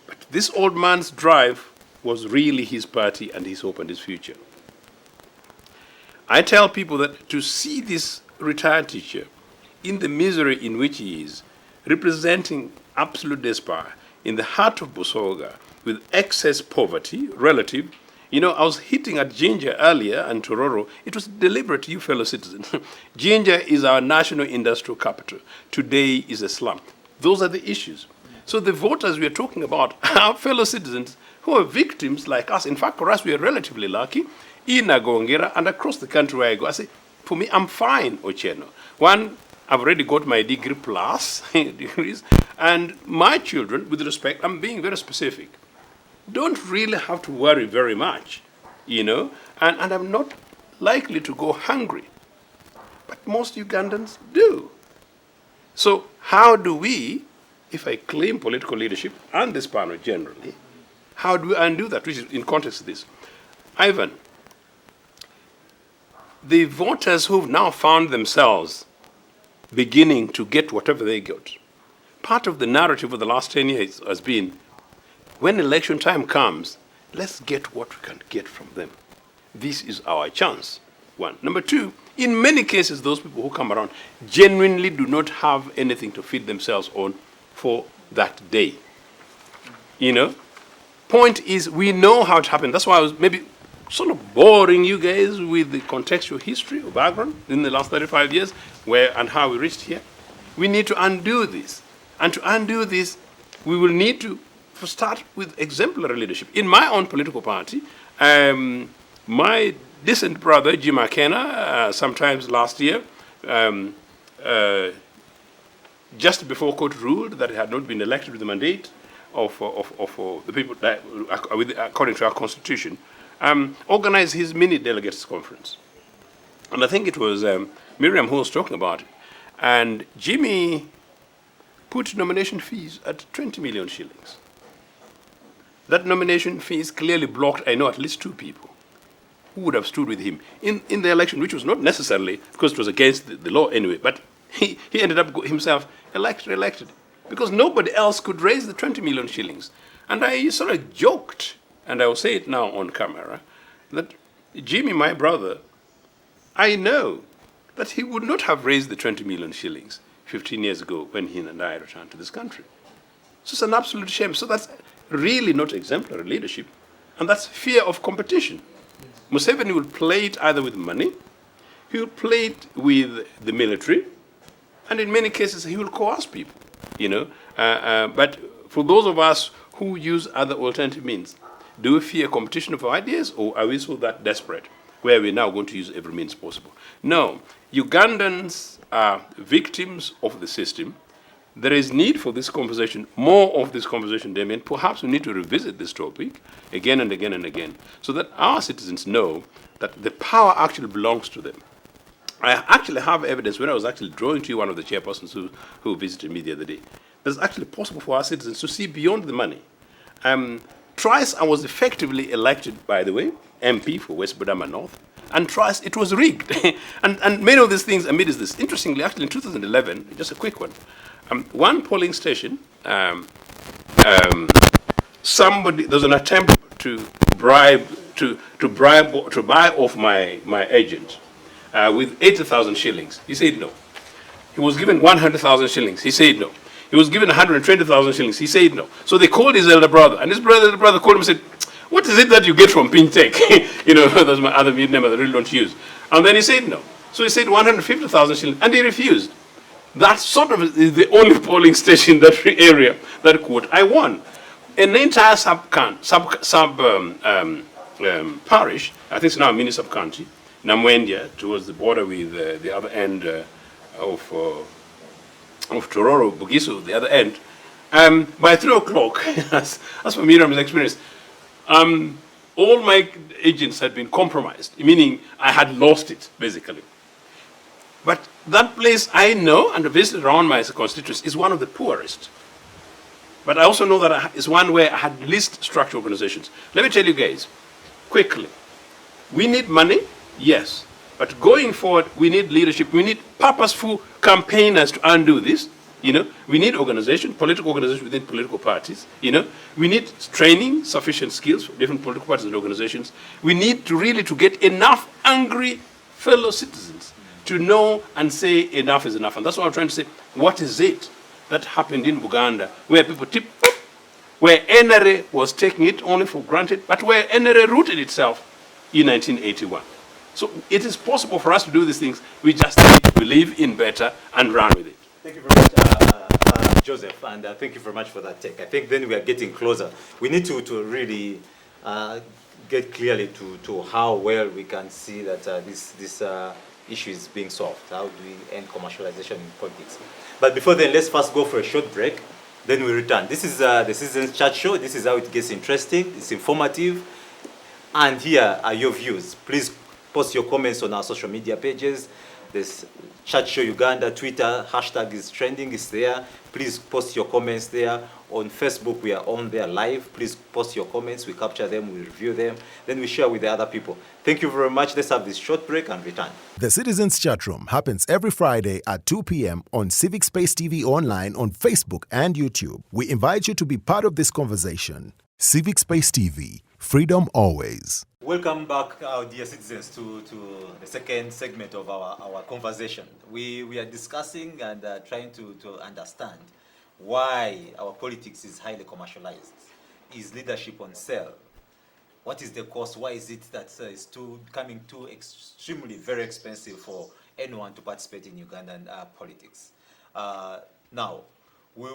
But this old man's drive was really his party and his hope and his future. I tell people that to see this retired teacher in the misery in which he is, representing absolute despair in the heart of Busoga with excess poverty relative. You know, I was hitting at Ginger earlier and Tororo. It was deliberate, you fellow citizens. Ginger is our national industrial capital. Today is a slum. Those are the issues. So the voters we are talking about are fellow citizens who are victims like us. In fact, for us, we are relatively lucky. In Nagongera and across the country where I go, I say, for me, I'm fine, Ochieno. One, I've already got my degree plus degrees, and my children, with respect, I'm being very specific, don't really have to worry very much, you know, and I'm not likely to go hungry. But most Ugandans do. So how do we if I claim political leadership and this panel generally, how do we undo that, which is in context of this? Ivan, the voters who've now found themselves beginning to get whatever they got, part of the narrative of the last 10 years has been, when election time comes, let's get what we can get from them. This is our chance, one. Number two, in many cases, those people who come around genuinely do not have anything to feed themselves on for that day. You know? Point is, we know how it happened. That's why I was maybe sort of boring you guys with the contextual history or background in the last 35 years, where and how we reached here. We need to undo this. And to undo this, we will need to start with exemplary leadership. In my own political party, my distant brother, Jim McKenna, sometimes last year, just before court ruled that he had not been elected with the mandate of the people that, according to our constitution, organized his mini delegates conference. And I think it was Miriam who was talking about it. And Jimmy put nomination fees at 20 million shillings. That nomination fees clearly blocked, I know, at least two people who would have stood with him in the election, which was not necessarily because it was against the law anyway, but he ended up himself elected because nobody else could raise the 20 million shillings. And I sort of joked, and I will say it now on camera, that Jimmy, my brother, I know that he would not have raised the 20 million shillings 15 years ago when he and I returned to this country. So it's an absolute shame. So that's really not exemplary leadership, and that's fear of competition. Museveni will play it either with money, he will play it with the military, and in many cases he will coerce people, you know. But for those of us who use other alternative means, do we fear competition of ideas, or are we so that desperate where we're now going to use every means possible? No, Ugandans are victims of the system. There is need for this conversation, more of this conversation, Demian. Perhaps we need to revisit this topic again and again and again, so that our citizens know that the power actually belongs to them. I actually have evidence when I was actually drawing to you one of the chairpersons who visited me the other day. It's actually possible for our citizens to see beyond the money. Twice I was effectively elected, by the way, MP for West Budama North, and twice it was rigged. and many of these things amidst this. Interestingly, actually in 2011, just a quick one, one polling station, there was an attempt to buy off my agent with 80,000 shillings. He said no. He was given 100,000 shillings. He said no. He was given 120,000 shillings. He said no. So they called his elder brother, and his elder brother called him and said, "What is it that you get from Pintech?" You know, that's my other name that I really don't use. And then he said no. So he said 150,000 shillings, and he refused. That sort of is the only polling station in that area that quote I won. An entire parish, I think it's now a mini sub-county, Namwendia, towards the border with the other end of Tororo, Bugisu, the other end. By 3 o'clock, as for Miriam's experience, all my agents had been compromised, meaning I had lost it, basically. But that place I know, and visited around my constituency, is one of the poorest. But I also know that it's one where I had least structured organizations. Let me tell you guys, quickly, we need money, yes. But going forward, we need leadership. We need purposeful campaigners to undo this. You know, we need organization, political organization within political parties. You know, we need training, sufficient skills for different political parties and organizations. We need to really get enough angry fellow citizens to know and say enough is enough. And that's what I'm trying to say. What is it that happened in Uganda where people where NRA was taking it only for granted, but where NRA rooted itself in 1981? So it is possible for us to do these things. We just need to believe in better and run with it. Thank you very much, Joseph, and thank you very much for that take. I think then we are getting closer. We need to really get clearly to how well we can see that this issue is being solved. How do we end commercialization in politics? But before then, let's first go for a short break. Then we return. This is the Citizens Chat Show. This is how it gets interesting. It's informative. And here are your views. Please post your comments on our social media pages. There's Chat Show Uganda, Twitter, hashtag is trending, is there. Please post your comments there. On Facebook, we are on there live. Please post your comments. We capture them, we review them, then we share with the other people. Thank you very much. Let's have this short break and return. The Citizens Chatroom happens every Friday at 2 p.m. on Civic Space TV Online on Facebook and YouTube. We invite you to be part of this conversation. Civic Space TV, freedom always. Welcome back, our dear citizens, to the second segment of our conversation. We are discussing and trying to understand why our politics is highly commercialized. Is leadership on sale? What is the cost? Why is it that it's becoming too extremely very expensive for anyone to participate in Ugandan politics? Now, we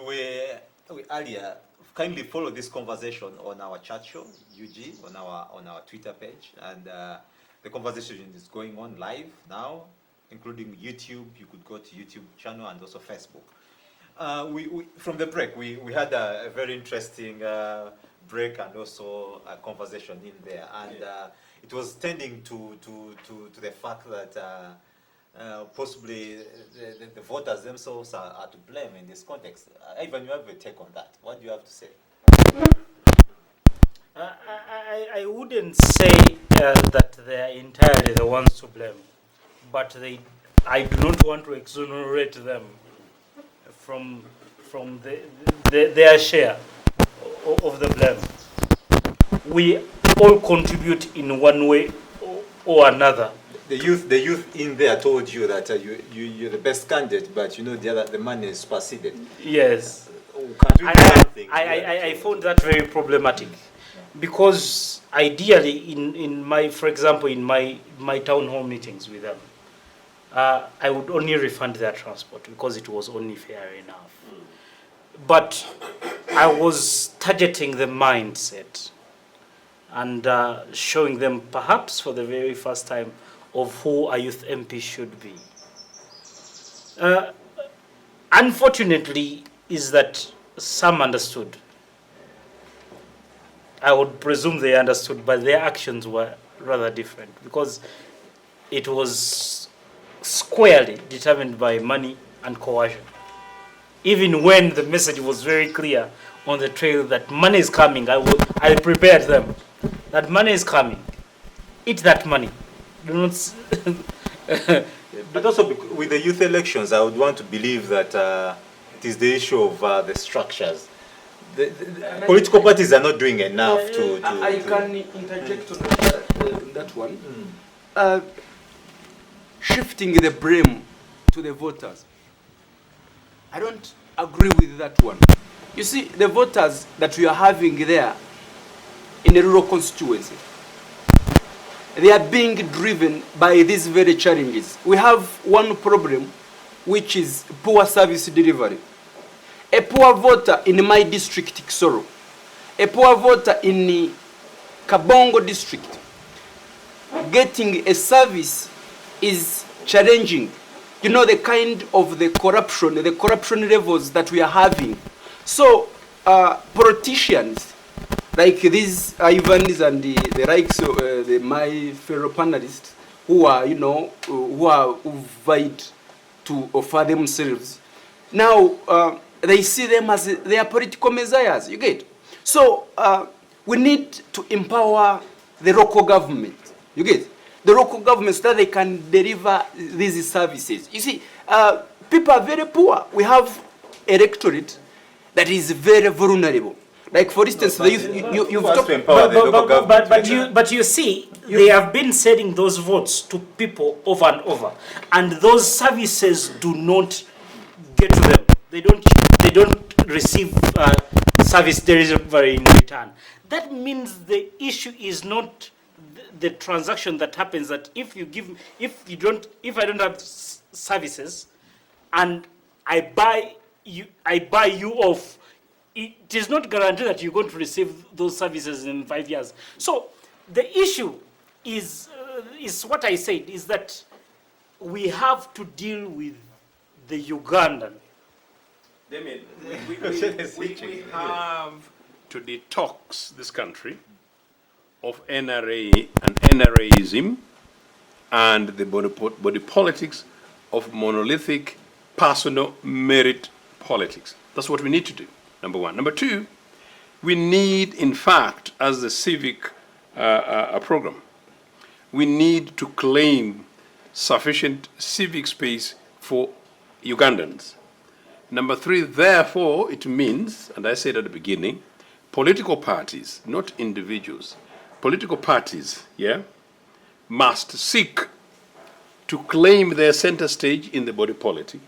earlier kindly follow this conversation on our chat show, UG, on our Twitter page, and the conversation is going on live now, including YouTube. You could go to YouTube channel and also Facebook. We from the break, we had a very interesting break and also a conversation in there, and it was tending to the fact that possibly the voters themselves are to blame in this context. Ivan, you have a take on that. What do you have to say? I wouldn't say that they are entirely the ones to blame, but I do not want to exonerate them from their share of the blame. We all contribute in one way or another. The youth in there told you that you're the best candidate, but you know the money is superseded. Yes. I found that very problematic, because ideally, in my, for example, in my town hall meetings with them, I would only refund their transport because it was only fair enough. But I was targeting the mindset and showing them, perhaps for the very first time, of who a youth MP should be. Unfortunately, is that some understood. I would presume they understood, but their actions were rather different, because it was squarely determined by money and coercion. Even when the message was very clear on the trail that money is coming, I prepared them that money is coming. Eat that money. Do not. But also with the youth elections, I would want to believe that it is the issue of the structures. The political parties are not doing enough to I can interject on that one. Shifting the blame to the voters. I don't agree with that one. You see, the voters that we are having there in a rural constituency, they are being driven by these very challenges. We have one problem, which is poor service delivery. A poor voter in my district, Kisoro, a poor voter in the Kabongo district, getting a service is challenging. You know the kind of the corruption levels that we are having. So politicians like these Ivans and the likes of my fellow panelists who are, you know, who vied to offer themselves, now they see them as their political messiahs. You get? So we need to empower the local government. You get? The local government, so that they can deliver these services. You see, people are very poor. We have electorate that is very vulnerable. Like, for instance, no, you've talked to empower the local government. But you see, they have been sending those votes to people over and over, and those services do not get to them. They don't receive service delivery in return. That means the issue is not the transaction that happens, that if I don't have services and I buy you off, it is not guaranteed that you're going to receive those services in 5 years. So the issue is what I said, is that we have to deal with the Ugandan. Demian, we have to detox this country of NRA and NRAism and the body politics of monolithic personal merit politics. That's what we need to do, number one. Number two, we need, in fact, as a civic program, we need to claim sufficient civic space for Ugandans. Number three, therefore, it means, and I said at the beginning, political parties, not individuals, political parties, must seek to claim their center stage in the body politic,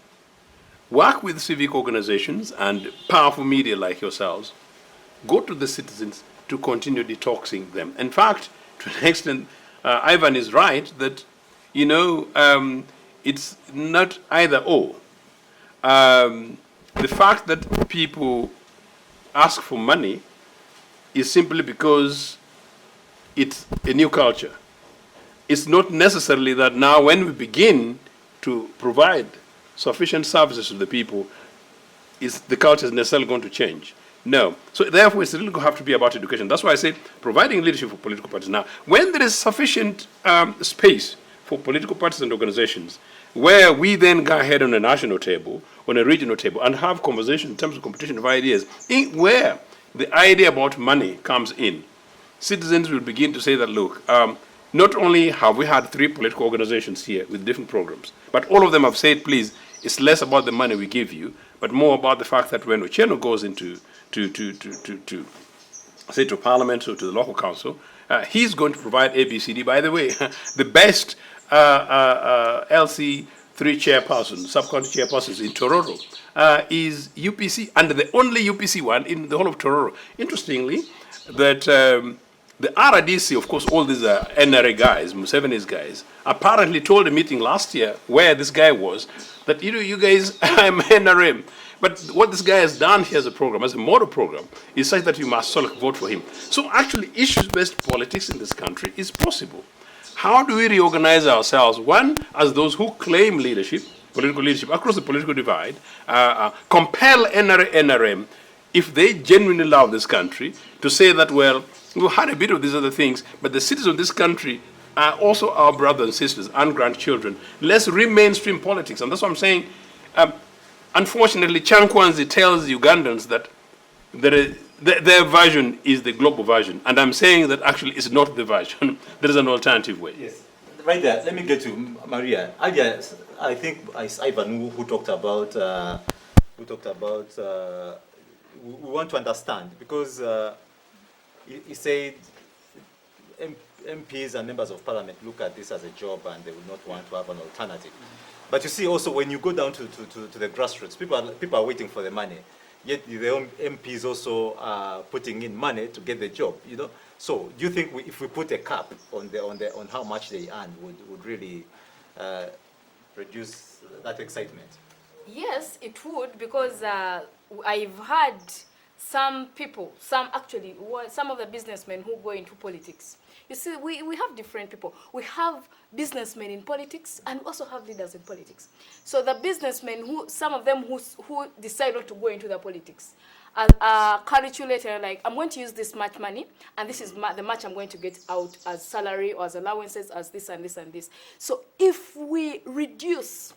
work with civic organizations and powerful media like yourselves, go to the citizens to continue detoxing them. In fact, to an extent, Ivan is right that, it's not either or. The fact that people ask for money is simply because it's a new culture. It's not necessarily that now when we begin to provide sufficient services to the people, the culture is necessarily going to change. No. So therefore, it's really going to have to be about education. That's why I say providing leadership for political parties. Now, when there is sufficient space for political parties and organizations, where we then go ahead on a national table, on a regional table, and have conversation in terms of competition of ideas, where the idea about money comes in, citizens will begin to say that, look, not only have we had 3 political organizations here with different programs, but all of them have said, please, it's less about the money we give you, but more about the fact that when Ochieno goes into say to Parliament or to the local council, he's going to provide ABCD. By the way, the best LC3 chairperson, sub-county chairpersons in Tororo is UPC, and the only UPC one in the whole of Tororo. Interestingly, that the RDC, of course, all these NRA guys, Museveni's guys, apparently told a meeting last year where this guy was that, you guys, I'm NRM. But what this guy has done here as a program, as a model program, is such that you must sort of vote for him. So actually, issues-based politics in this country is possible. How do we reorganize ourselves? One, as those who claim leadership, political leadership, across the political divide, compel NRA, NRM, if they genuinely love this country, to say that, well, we've had a bit of these other things, but the citizens of this country are also our brothers and sisters and grandchildren. Let's re-mainstream politics. And that's what I'm saying. Unfortunately, Chankwanzi tells Ugandans that their version is the global version. And I'm saying that actually it's not the version. There is an alternative way. Yes. Right there, let me get to Maria. I think it's Ivan who talked about, we want to understand, because he said MPs and members of parliament look at this as a job and they will not want to have an alternative. But you see also when you go down to the grassroots, people are waiting for the money. Yet the MPs also are putting in money to get the job, So do you think if we put a cap on how much they earn would really reduce that excitement? Yes, it would, because I've had some people, some of the businessmen who go into politics. You see, we have different people. We have businessmen in politics and we also have leaders in politics. So the businessmen, some of them who decide not to go into the politics, are calculated like, I'm going to use this much money, and this is the much I'm going to get out as salary or as allowances, as this and this and this. So if we reduce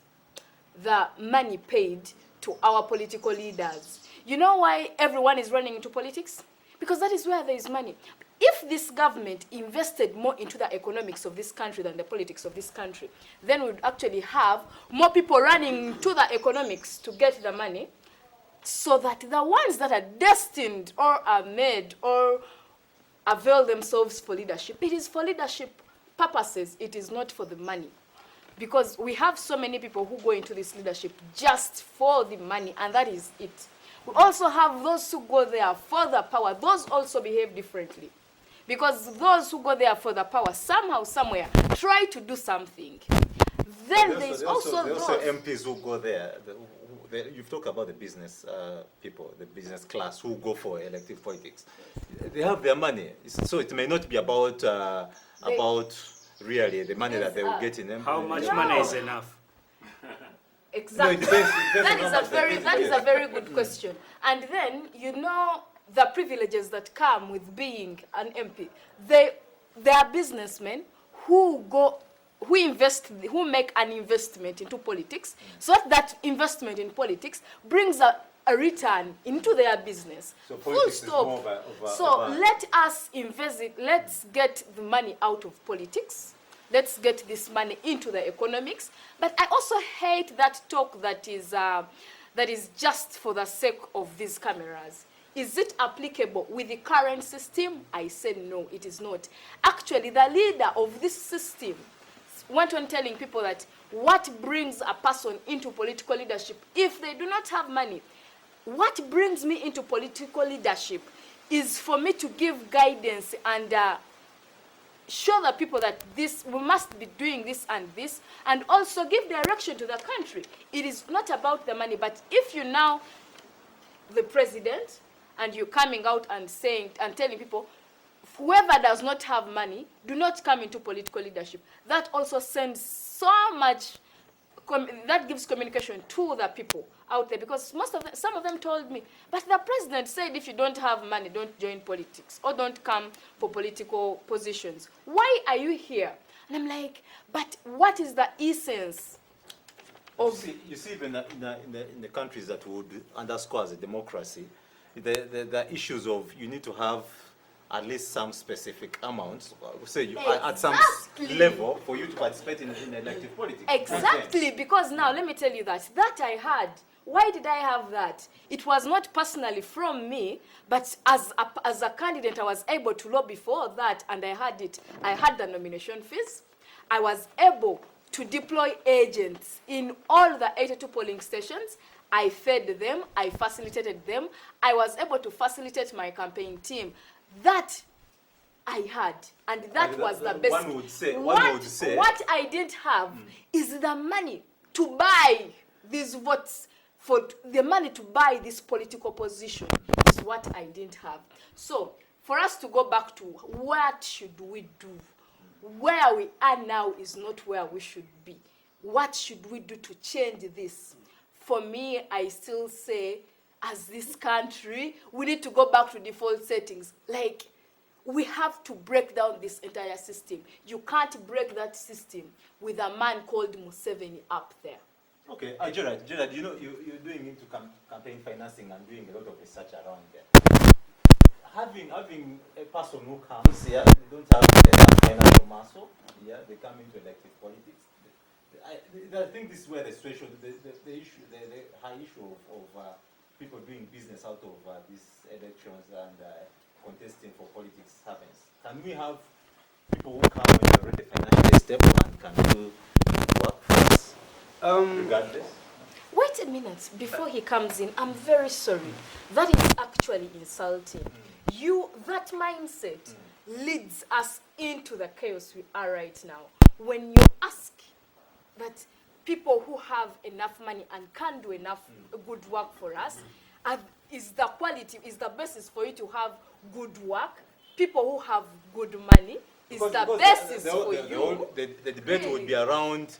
the money paid to our political leaders, you know why everyone is running into politics? Because that is where there is money. If this government invested more into the economics of this country than the politics of this country, then we'd actually have more people running to the economics to get the money, so that the ones that are destined or are made or avail themselves for leadership, it is for leadership purposes, it is not for the money. Because we have so many people who go into this leadership just for the money, and that is it. We also have those who go there for the power. Those also behave differently. Because those who go there for the power, somehow, somewhere, try to do something. Then there's also MPs who go there. You've talked about the business people, the business class who go for elective politics. They have their money, so it may not be about really the money that they will get in them. How much money is enough? Exactly. No, it depends that is a very good question. And then, the privileges that come with being an MP. They are businessmen who go who make an investment into politics, so that investment in politics brings a return into their business. So Full stop. Let us invest it. Let's get the money out of politics. Let's get this money into the economics. But I also hate that talk that is just for the sake of these cameras. Is it applicable with the current system? I said no, it is not. Actually, the leader of this system went on telling people that what brings a person into political leadership, if they do not have money, what brings me into political leadership is for me to give guidance and show the people that we must be doing this, and also give direction to the country. It is not about the money, but if you now, the president, and you're coming out and saying and telling people, whoever does not have money, do not come into political leadership. That also sends so much, that gives communication to the people out there, because some of them told me, but the president said if you don't have money, don't join politics or don't come for political positions. Why are you here? And I'm like, but what is the essence of... You see even in the countries that would underscore as a democracy, the issues of you need to have at least some specific amount, say you are at some level for you to participate in elective politics. Exactly, because now let me tell you that I had. Why did I have that? It was not personally from me, but as a candidate, I was able to lobby for that, and I had it. I had the nomination fees. I was able to deploy agents in all the 82 polling stations. I fed them, I facilitated them. I was able to facilitate my campaign team. That I had, and that was the best. One would say, what I didn't have is the money to buy these votes, for the money to buy this political position is what I didn't have. So for us to go back to what should we do, where we are now is not where we should be. What should we do to change this? For me, I still say, as this country, we need to go back to default settings. Like, we have to break down this entire system. You can't break that system with a man called Museveni up there. Okay, Gerald, you know, you're doing into campaign financing and doing a lot of research around there. Having a person who comes here, they don't have enough financial muscle, they come into elective politics. I think this is where the situation, the high issue of people doing business out of these elections and contesting for politics happens. Can we have people who come when they're already financially stable and can do work for us regardless? Wait a minute, before he comes in, I'm very sorry. That is actually insulting. That mindset leads us into the chaos we are right now. When you ask that people who have enough money and can do enough good work for us, is the quality, is the basis for you to have good work. People who have good money is the basis for you. The debate would be around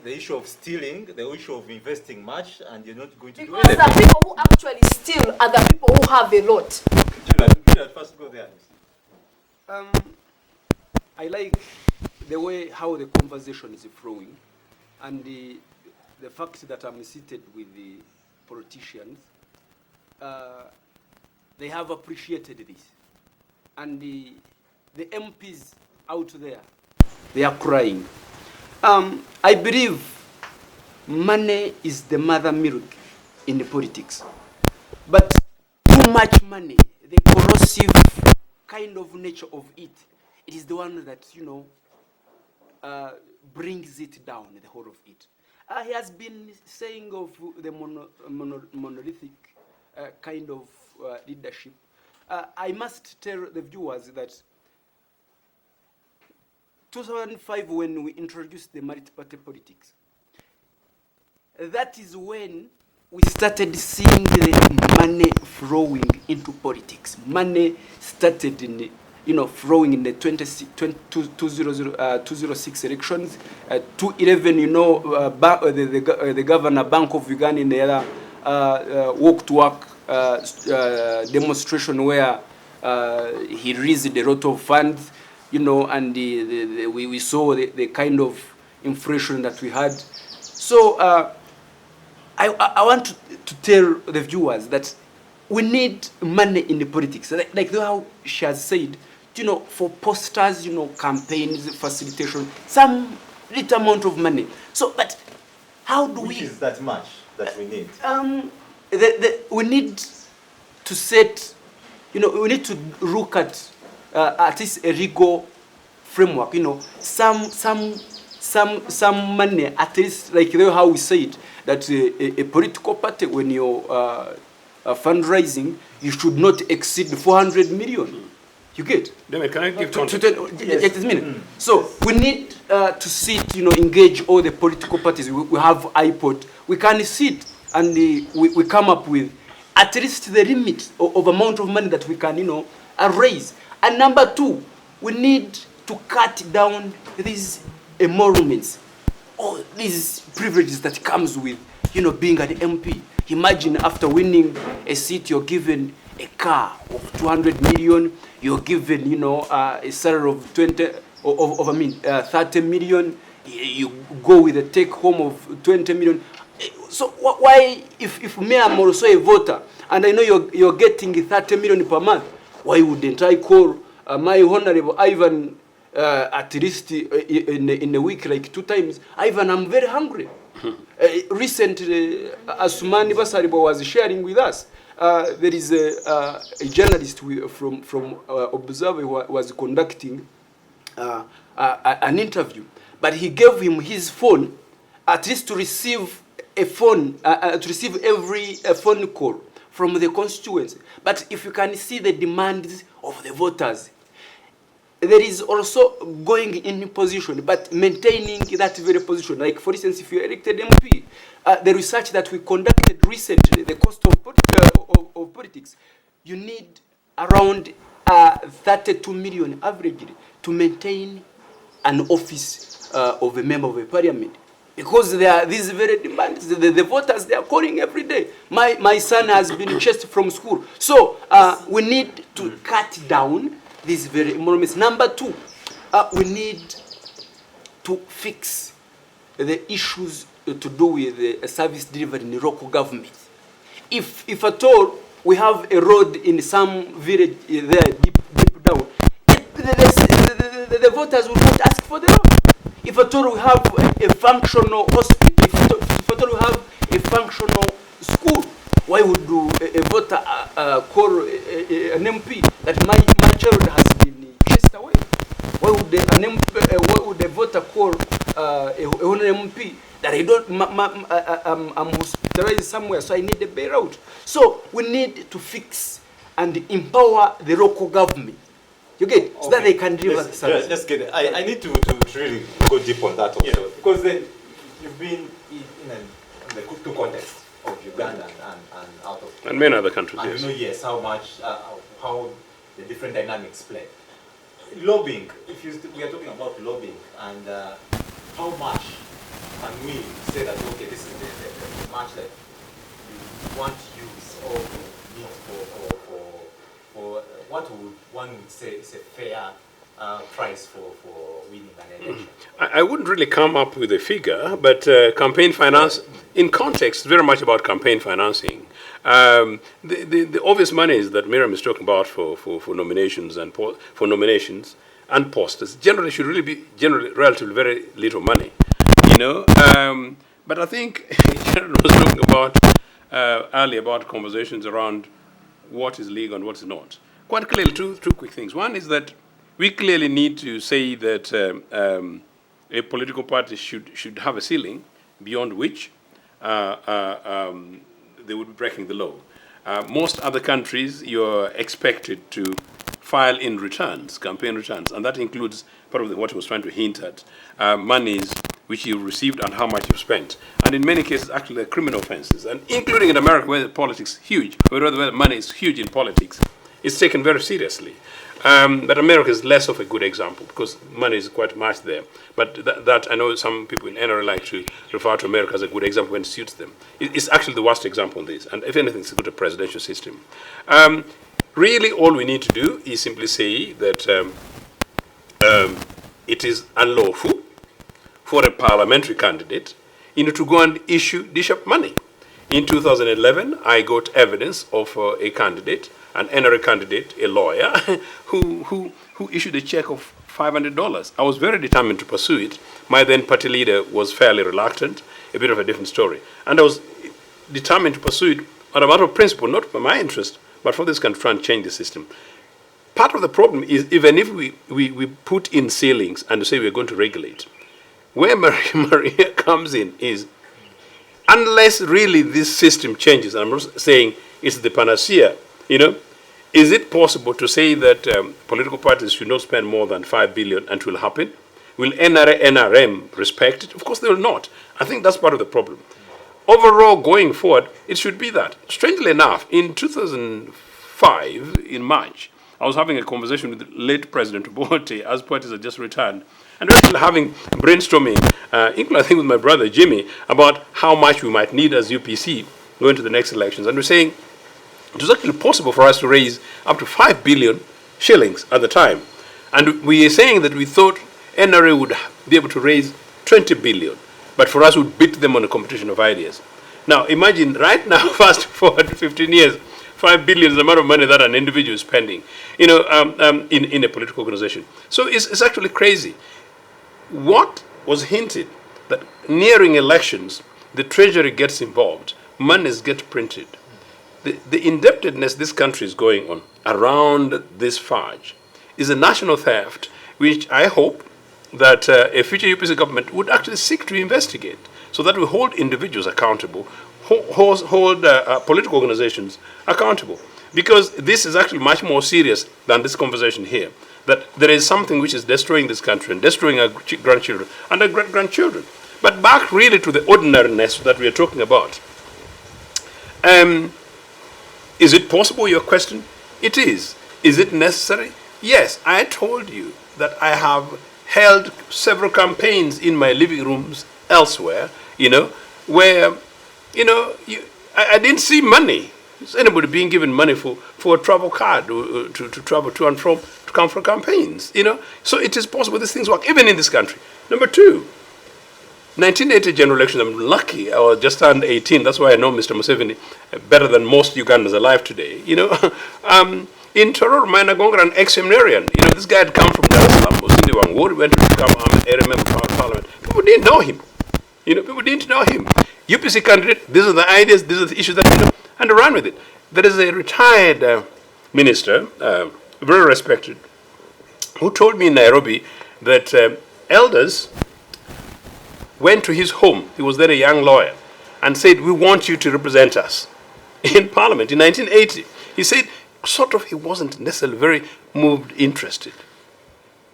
the issue of stealing, the issue of investing much, and you're not going to do anything. Because the people who actually steal are the people who have a lot. Gerald, first go there. I like the way how the conversation is flowing, and the fact that I'm seated with the politicians. They have appreciated this, and the MPs out there, they are crying. I believe money is the mother milk in the politics, but too much money, the corrosive kind of nature of it, it is the one that brings it down, the whole of it. He has been saying of the monolithic kind of leadership. I must tell the viewers that 2005, when we introduced the multi-party politics, that is when we started seeing the money flowing into politics. Money started in flowing in the 2006 elections. 2011, the governor, Bank of Uganda, in the other walk-to-work demonstration where he raised a lot of funds. you know, and we saw the kind of inflation that we had. So I want to tell the viewers that we need money in the politics. Like how she has said, you know, for posters, you know, campaigns, facilitation, some little amount of money. So, but how do Which we... is that much that we need? We need to set, you know, we need to look at least a legal framework, you know, some money, at least like how we said that a political party, when you're fundraising, you should not exceed 400 million. You get? Demian, can I give context? Just a minute. So we need to sit, you know, engage all the political parties. We have iPod. We can sit and we come up with at least the limit of amount of money that we can, you know, raise. And number two, we need to cut down these emoluments, all these privileges that comes with, you know, being an MP. Imagine after winning a seat, you're given a car of 200 million, you're given, you know, a salary of 30 million, you go with a take home of 20 million. So why, if me, I'm also a voter, and I know you're getting 30 million per month, why wouldn't I call my Honorable Ivan at least in a week, like 2 times? Ivan, I'm very hungry. Recently, Asumani Basaribo was sharing with us. There is a journalist from Observer who was conducting an interview, but he gave him his phone at least to receive a phone, to receive every phone call from the constituency. But if you can see the demands of the voters, there is also going in position, but maintaining that very position. Like, for instance, if you're elected MP, the research that we conducted recently, the cost of politics, you need around 32 million averagely to maintain an office of a member of a parliament. Because there are these very demands. The voters, they are calling every day. My son has been chased from school. So we need to cut down these very emoluments. Number two, we need to fix the issues to do with the service delivery in the local government. If at all we have a road in some village there deep down, the voters will not ask for the road. If at all we have a functional hospital, if at all we have a functional school, why would a voter call an MP that my child has been chased away? Why would a voter call an MP that I don't, I'm hospitalized somewhere, so I need a bailout? So we need to fix and empower the local government. You get? So that they can deliver the service. Let's get it. I need to really go deep on that also. Because then you've been in the 2 contests of Uganda and out of... And many other countries, and yes. you know, yes, how the different dynamics play. Lobbying, we are talking about lobbying, and how much can we say that, okay, this is the much that you want to use or need for what one would say is a fair price for winning an election? I wouldn't really come up with a figure, but campaign finance, in context, very much about campaign financing. The obvious monies that Miriam is talking about for nominations and posters generally should really be relatively very little money, you know. But I think Gerald was talking about earlier about conversations around what is legal and what is not. Quite clearly, two quick things. One is that we clearly need to say that a political party should have a ceiling beyond which they would be breaking the law. Most other countries, you're expected to file in returns, campaign returns, and that includes part of what I was trying to hint at, monies which you received and how much you've spent. And in many cases, actually, they're criminal offenses. And including in America, where the politics is huge, where the money is huge in politics, it's taken very seriously. But America is less of a good example because money is quite much there. But that I know some people in NRA like to refer to America as a good example when it suits them. It's actually the worst example in this. And if anything, it's a good presidential system. Really, all we need to do is simply say that it is unlawful for a parliamentary candidate to go and dish up money. In 2011, I got evidence of a candidate, an NRA candidate, a lawyer, who issued a check of $500. I was very determined to pursue it. My then party leader was fairly reluctant, a bit of a different story. And I was determined to pursue it on a matter of principle, not for my interest, but for this country to try and change the system. Part of the problem is, even if we put in ceilings and say we're going to regulate, where Maria comes in is, unless really this system changes, and I'm not saying it's the panacea, is it possible to say that political parties should not spend more than $5 billion and it will happen? Will NRA, NRM respect it? Of course they will not. I think that's part of the problem. Overall, going forward, it should be that. Strangely enough, in 2005, in March, I was having a conversation with the late President Bwowe, as parties had just returned, and we were actually having brainstorming, including I think with my brother Jimmy, about how much we might need as UPC going to the next elections. And we're saying it was actually possible for us to raise up to 5 billion shillings at the time. And we are saying that we thought NRA would be able to raise 20 billion, but for us we would beat them on a competition of ideas. Now imagine right now, fast forward 15 years, 5 billion is the amount of money that an individual is spending, in a political organization. So it's actually crazy. What was hinted that nearing elections, the treasury gets involved, monies get printed. The indebtedness this country is going on around this fudge is a national theft, which I hope that a future UPC government would actually seek to investigate, so that we hold individuals accountable, hold political organizations accountable. Because this is actually much more serious than this conversation here. That there is something which is destroying this country and destroying our grandchildren and our great-grandchildren. But back really to the ordinariness that we are talking about. Is it possible, your question? It is. Is it necessary? Yes. I told you that I have held several campaigns in my living rooms elsewhere, where, I didn't see money. Is anybody being given money for a travel card to travel to and from, to come for campaigns, So it is possible these things work, even in this country. Number two, 1980 general elections, I'm lucky, I was just turned 18, that's why I know Mr. Museveni better than most Ugandans alive today, In Tororo, Mainagonga, an ex-seminarian, this guy had come from Dar es Salaam, Musindi Wanguri, went to become a member of parliament. People didn't know him. People didn't know him. UPC candidate, these are the ideas, these are the issues that, and ran with it. There is a retired minister, very respected, who told me in Nairobi that elders went to his home, he was then a young lawyer, and said, we want you to represent us in Parliament in 1980. He said, he wasn't necessarily very interested.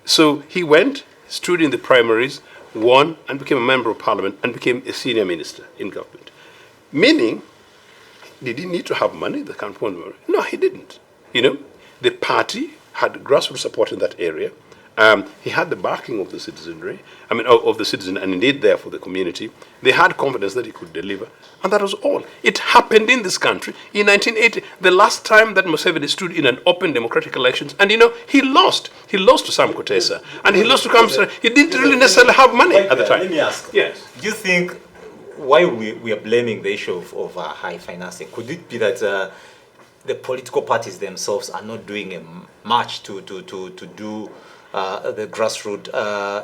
So he went, stood in the primaries, won, and became a member of Parliament, and became a senior minister in government. Meaning, did he need to have money? The campaign? No, he didn't. The party had grassroots support in that area. He had the backing of the citizenry, of the citizen, and indeed there for the community. They had confidence that he could deliver, and that was all. It happened in this country in 1980, the last time that Museveni stood in an open democratic elections, and he lost. He lost to Sam Kutesa, and he lost to Kamsa. He didn't really necessarily have money at the time. Let me ask. Yes. Do you think why we are blaming the issue of high financing? Could it be that the political parties themselves are not doing much to do the grassroots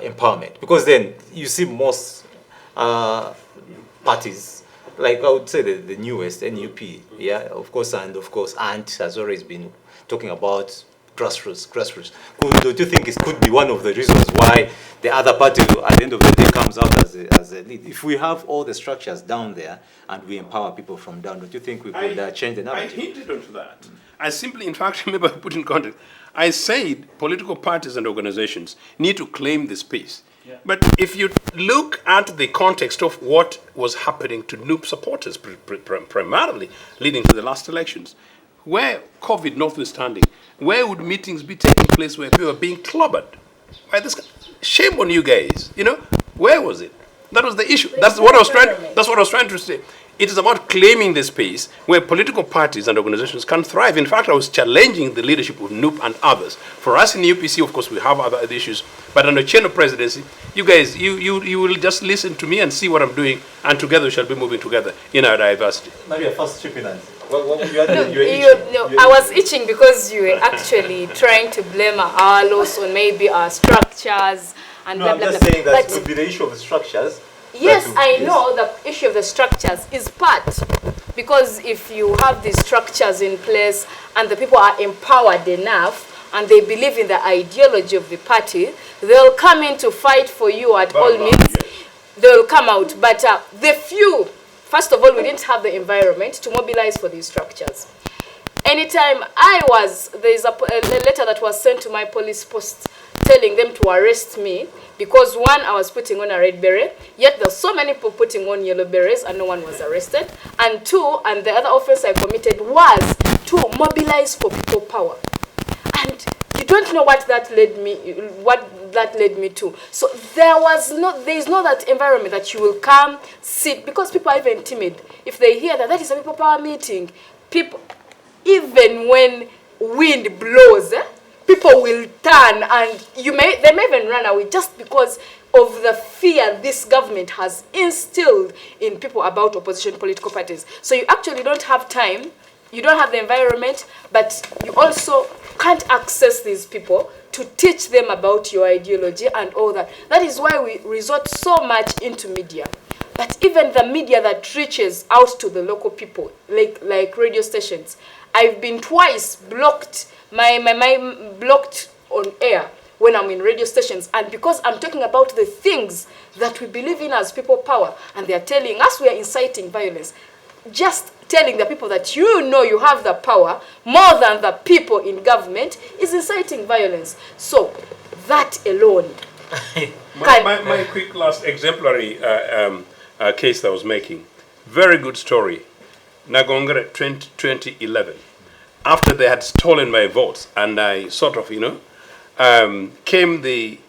empowerment? Because then you see most parties, like I would say the newest, NUP, of course, ANT has always been talking about grassroots. Do you think it could be one of the reasons why the other party at the end of the day comes out as a lead? If we have all the structures down there and we empower people from down, don't you think we could change the narrative? I hinted onto that. I simply, in fact, remember I put in context, I said political parties and organizations need to claim the space. Yeah. But if you look at the context of what was happening to NUP supporters, primarily leading to the last elections, where COVID notwithstanding, where would meetings be taking place where people are being clobbered? Shame on you guys. Where was it? That was the issue. That's what I was trying to say. It is about claiming the space where political parties and organizations can thrive. In fact, I was challenging the leadership of NUP and others. For us in the UPC, of course, we have other issues. But under Ochieno presidency, you guys, you will just listen to me and see what I'm doing, and together we shall be moving together in our diversity. Maria, first chipping in. I was itching because you were actually trying to blame our laws on maybe our structures and No, blah, I'm blah, just blah. saying that But would be the issue of the structures. yes, I know the issue of the structures is part, because if you have these structures in place and the people are empowered enough and they believe in the ideology of the party, they'll come in to fight for you at all means. They'll come out. But the few, first of all, we didn't have the environment to mobilize for these structures. Anytime there's a letter that was sent to my police post telling them to arrest me because, one, I was putting on a red beret, yet there's so many people putting on yellow berets and no one was arrested. And two, and the other offense I committed was to mobilize for people power. And you don't know what that led me to. So there is no that environment that you will come, sit, because people are even timid. If they hear that is a people power meeting, people, even when wind blows, people will turn and they may even run away just because of the fear this government has instilled in people about opposition political parties. So you actually don't have time, you don't have the environment, but you also can't access these people to teach them about your ideology and all that. That is why we resort so much into media. But even the media that reaches out to the local people, like radio stations, I've been twice blocked, my blocked on air when I'm in radio stations, and because I'm talking about the things that we believe in as people power, and they are telling us we are inciting violence. Just telling the people that you know you have the power more than the people in government is inciting violence. So that alone. My quick last exemplary case that I was making, very good story. Nagongere 2011, after they had stolen my votes, and I sort of, came the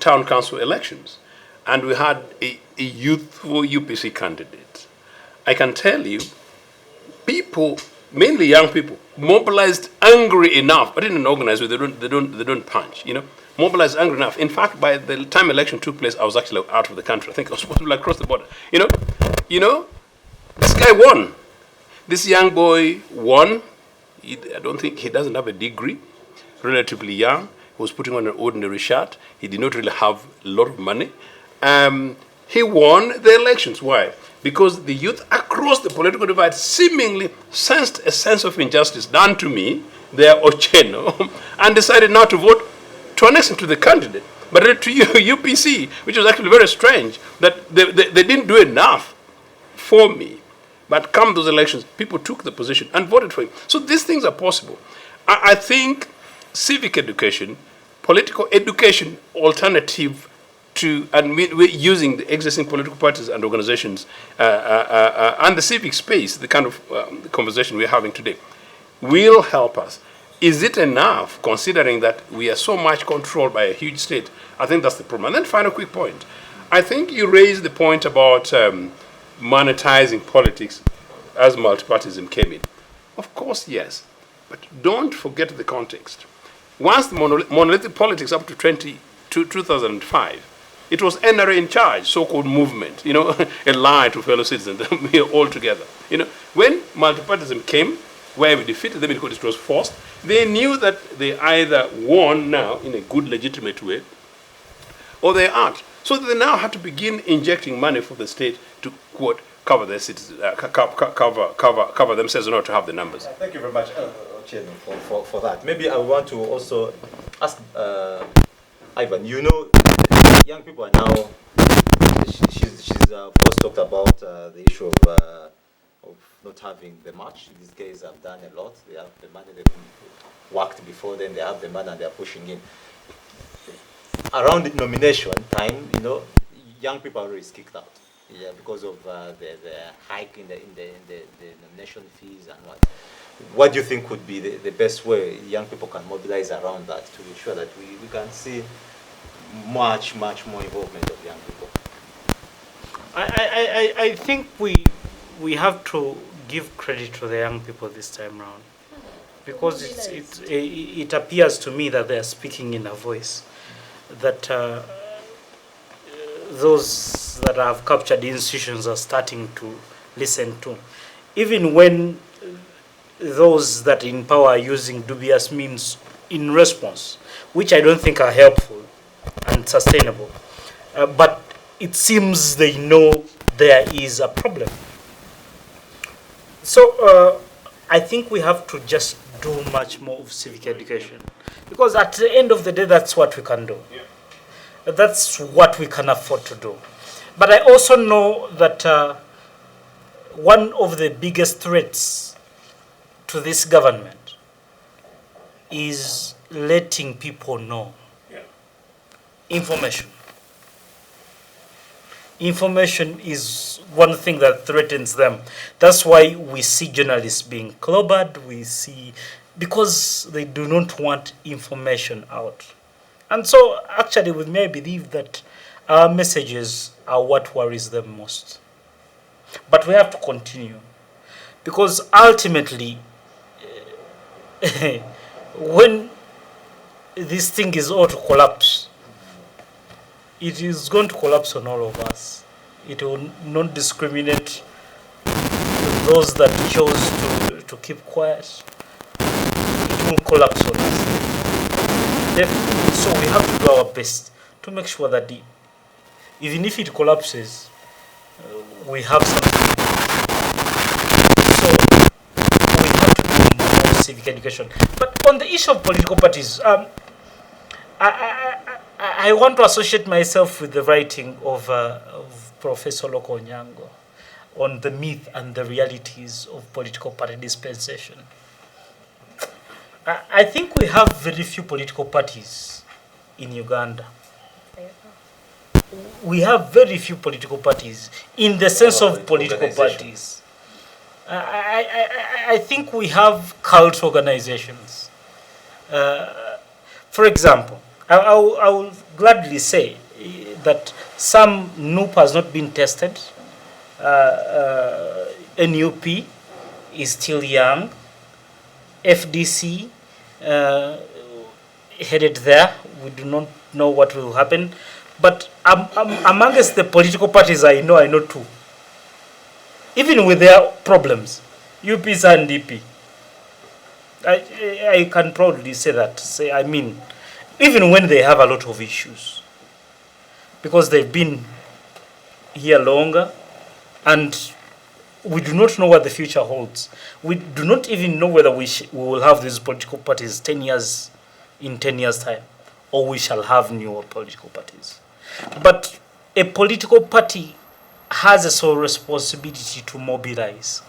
town council elections, and we had a youthful UPC candidate. I can tell you, people, mainly young people, mobilized angry enough, but in an organized way. They don't punch, mobilized angry enough. In fact, by the time election took place, I was actually out of the country. I think I was supposed to be across the border. This guy won. This young boy won. I don't think he doesn't have a degree. Relatively young. He was putting on an ordinary shirt. He did not really have a lot of money. He won the elections. Why? Because the youth across the political divide seemingly sensed a sense of injustice done to me, their Ochieno, and decided not to vote to an extent to the candidate, but to UPC, which was actually very strange that they didn't do enough for me. But come those elections, people took the position and voted for him. So these things are possible. I think civic education, political education alternative to, and we're using the existing political parties and organizations and the civic space, the kind of conversation we're having today, will help us. Is it enough, considering that we are so much controlled by a huge state? I think that's the problem. And then final quick point. I think you raised the point about monetizing politics as multipartism came in. Of course, yes. But don't forget the context. Once the monolithic politics up to 2005, it was NRA in charge, so-called movement, a lie to fellow citizens, we are all together. When multipartism came, where we defeated them because it was forced, they knew that they either won now in a good, legitimate way, or they aren't. So they now have to begin injecting money for the state to, quote, cover their citizens, cover themselves in order to have the numbers. Thank you very much, Ochieno, for that. Maybe I want to also ask Ivan. Young people are now. She's of course talked about the issue of not having the much. These guys have done a lot. They have the money. They've worked before then. They have the money and they are pushing in. Around the nomination time, young people are always kicked out. Yeah, because of the hike in the nomination fees and what. What do you think would be the best way young people can mobilize around that to ensure that we can see much more involvement of young people? I think we we have to give credit to the young people this time round, because it appears to me that they are speaking in a voice that those that have captured institutions are starting to listen to, even when those that in power are using dubious means in response, which I don't think are helpful and sustainable. But it seems they know there is a problem. So I think we have to just do much more of civic education, because at the end of the day, that's what we can do. Yeah. That's what we can afford to do. But I also know that one of the biggest threats to this government is letting people know. Yeah. Information. Information is one thing that threatens them. That's why we see journalists being clobbered. We see, because they do not want information out. And so, actually, we may believe that our messages are what worries them most. But we have to continue, because ultimately, when this thing is all to collapse, it is going to collapse on all of us. It will not discriminate those that chose to keep quiet. It will collapse on us. Definitely. So we have to do our best to make sure that even if it collapses, we have something. So we have to do more civic education. But on the issue of political parties, I want to associate myself with the writing of Professor Loko Onyango on the myth and the realities of political party dispensation. I think we have very few political parties in Uganda. We have very few political parties in the sense of political parties. I think we have cult organizations. For example, I will gladly say that some NUP has not been tested. NUP is still young. FDC headed there. We do not know what will happen. But amongst the political parties I know two. Even with their problems, UPs and DP. I can proudly say that. Even when they have a lot of issues, because they've been here longer, and we do not know what the future holds. We do not even know whether we will have these political parties in 10 years' time, or we shall have newer political parties. But a political party has a sole responsibility to mobilize.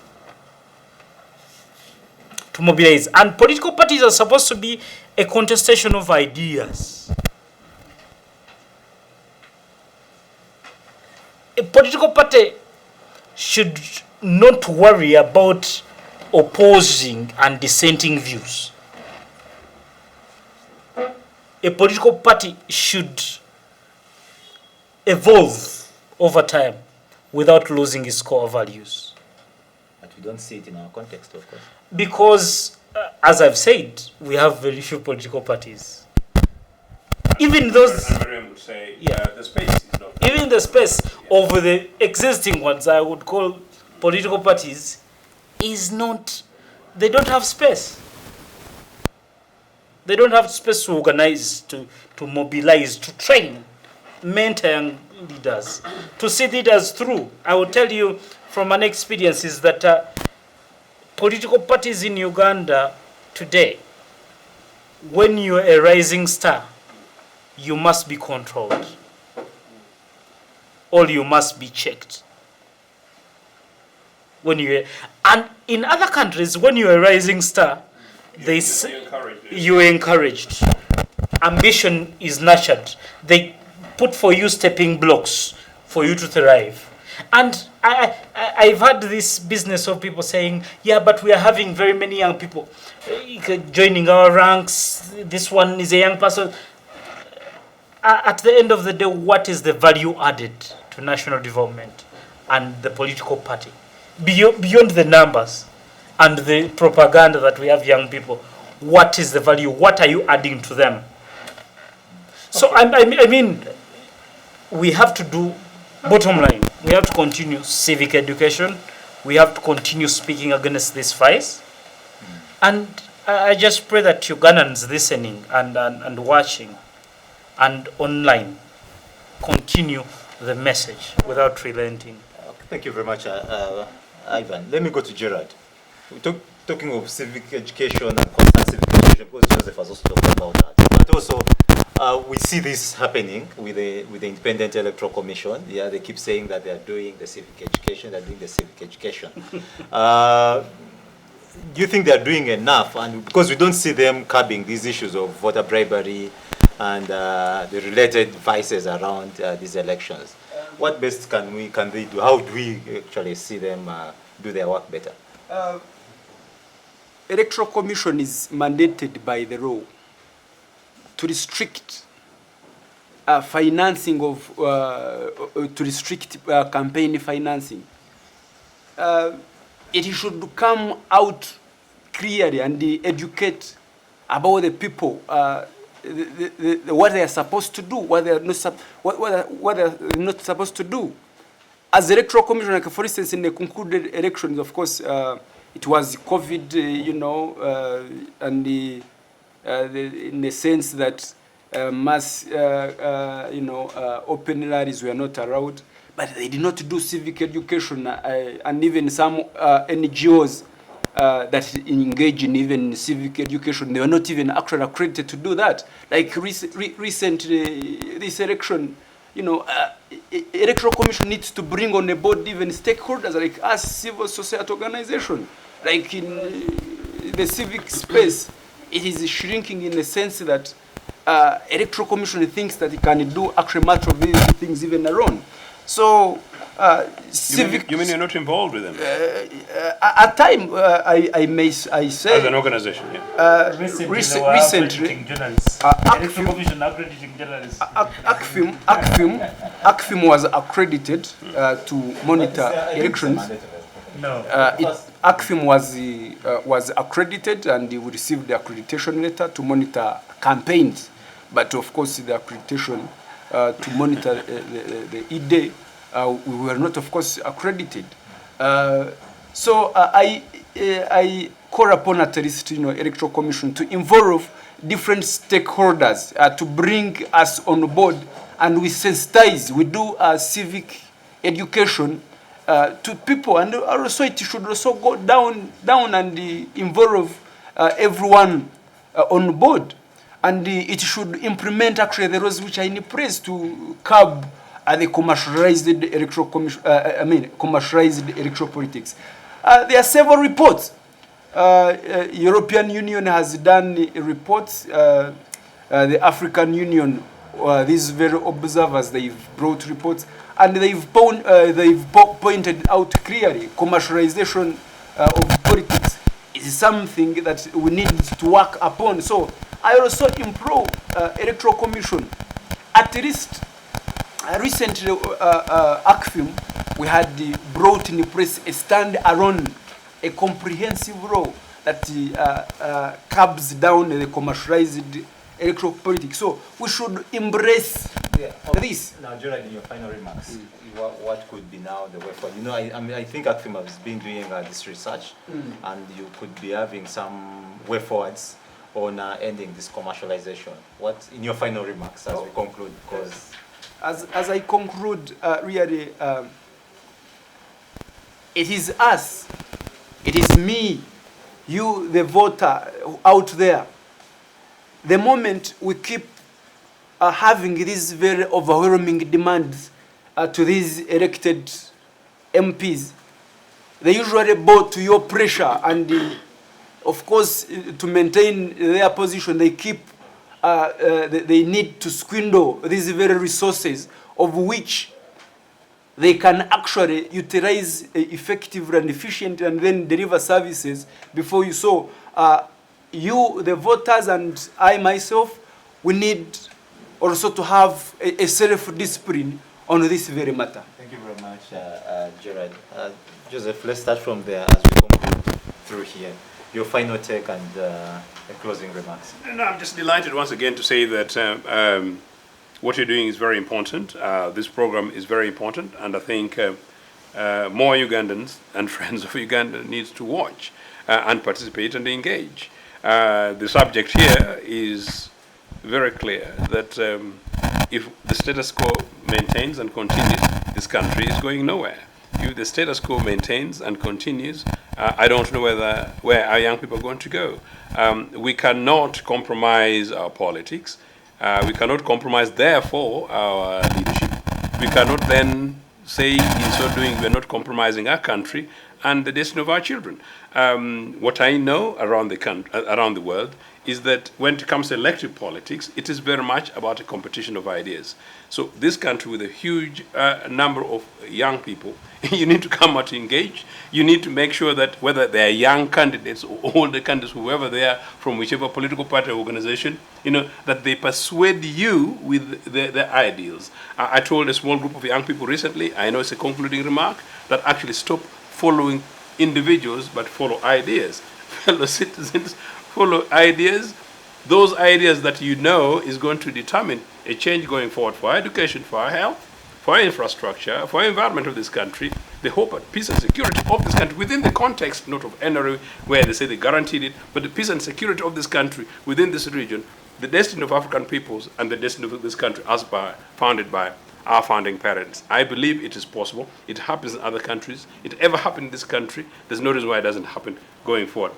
And political parties are supposed to be a contestation of ideas. A political party should not worry about opposing and dissenting views. A political party should evolve over time without losing its core values. But we don't see it in our context, of course. Because, as I've said, we have very few political parties. Even those... Mariam would say, the space is not... Even the space of the existing ones, I would call political parties, is not... They don't have space. They don't have space to organize, to mobilize, to train, mentor young leaders, to see leaders through. I will tell you from an experience is that political parties in Uganda today, when you're a rising star, you must be controlled, or you must be checked. And in other countries, when you're a rising star, you're encouraged. Ambition is nurtured. They put for you stepping blocks for you to thrive. And I've had this business of people saying, yeah, but we are having very many young people joining our ranks. This one is a young person. At the end of the day, what is the value added to national development and the political party? beyond the numbers and the propaganda that we have young people, what is the value? What are you adding to them? So I mean, we have to do, bottom line, we have to continue civic education. We have to continue speaking against these fights. And I just pray that Ugandans listening and watching and online continue the message without relenting. Thank you very much, Ivan. Let me go to Gerald. We're talking of civic education and constant civic education, because Joseph has also talked about that. But also, we see this happening with the Independent Electoral Commission. Yeah, they keep saying that they are doing the civic education, they're doing the civic education. Do you think they are doing enough? And because we don't see them curbing these issues of voter bribery and the related vices around these elections, what best can they do? How do we actually see them do their work better? Electoral Commission is mandated by the law to restrict financing of, to restrict campaign financing. It should come out clearly and educate about the people, what they are supposed to do, what they are not, what they are not supposed to do. As the Electoral Commission, like for instance, in the concluded elections, of course, it was COVID, and in the sense that mass, open rallies were not allowed, but they did not do civic education, and even some NGOs that engage in even civic education, they were not even actually accredited to do that. Like recently, this election, Electoral Commission needs to bring on the board even stakeholders like us, civil society organization. Like in the civic space, it is shrinking in the sense that Electoral Commission thinks that it can do actually much of these things even alone. So, civic. You mean you're not involved with them? At time, I say. As an organization, yeah. Recently, ACFIM was accredited to monitor elections. No. ACFIM was accredited, and we received the accreditation letter to monitor campaigns. But of course, the accreditation to monitor the E-Day, we were not, of course, accredited. So I call upon at least, Electoral Commission to involve different stakeholders to bring us on board, and we sensitize, we do civic education to people, and also it should also go down and involve everyone on board, and it should implement actually the laws which are in place to curb the commercialized electoral commercialized electoral politics. There are several reports. European Union has done reports. The African Union, these very observers, they've brought reports, and they've pointed out clearly commercialization of politics is something that we need to work upon. So I also implore Electoral Commission, at least recently ACFIM, we had brought in place a stand-alone, a comprehensive law that curbs down the commercialized electoral politics. So we should embrace this. Now, Gerald, in your final remarks, what could be now the way forward? I think ACFIM has been doing this research, and you could be having some way forwards on ending this commercialization. What, in your final remarks, as we conclude, because as I conclude, really, it is us, it is me, you, the voter out there. The moment we keep having these very overwhelming demands to these elected MPs, they usually bow to your pressure, and of course, to maintain their position, they keep they need to swindle these very resources of which they can actually utilize effectively and efficiently and then deliver services before you. So you, the voters, and I myself, we need also to have a self-discipline on this very matter. Thank you very much, Gerald. Joseph, let's start from there as we conclude through here. Your final take and closing remarks. No, I'm just delighted once again to say that what you're doing is very important. This program is very important, and I think more Ugandans and friends of Uganda needs to watch and participate and engage. The subject here is very clear that if the status quo maintains and continues, this country is going nowhere. If the status quo maintains and continues, I don't know where our young people are going to go. We cannot compromise our politics. We cannot compromise, therefore, our leadership. We cannot then say, in so doing, we're not compromising our country and the destiny of our children. What I know around the world is that when it comes to elective politics, it is very much about a competition of ideas. So this country with a huge number of young people, you need to come out to engage. You need to make sure that whether they are young candidates or older candidates, whoever they are, from whichever political party or organization, that they persuade you with their ideals. I told a small group of young people recently, I know it's a concluding remark, that actually stop following individuals but follow ideas. Fellow citizens, follow ideas. Those ideas that you know is going to determine a change going forward for our education, for our health, for our infrastructure, for our environment of this country, the hope and peace and security of this country within the context not of NRA where they say they guaranteed it, but the peace and security of this country within this region, the destiny of African peoples and the destiny of this country as founded by our founding parents. I believe it is possible. It happens in other countries. It ever happened in this country. There's no reason why it doesn't happen going forward.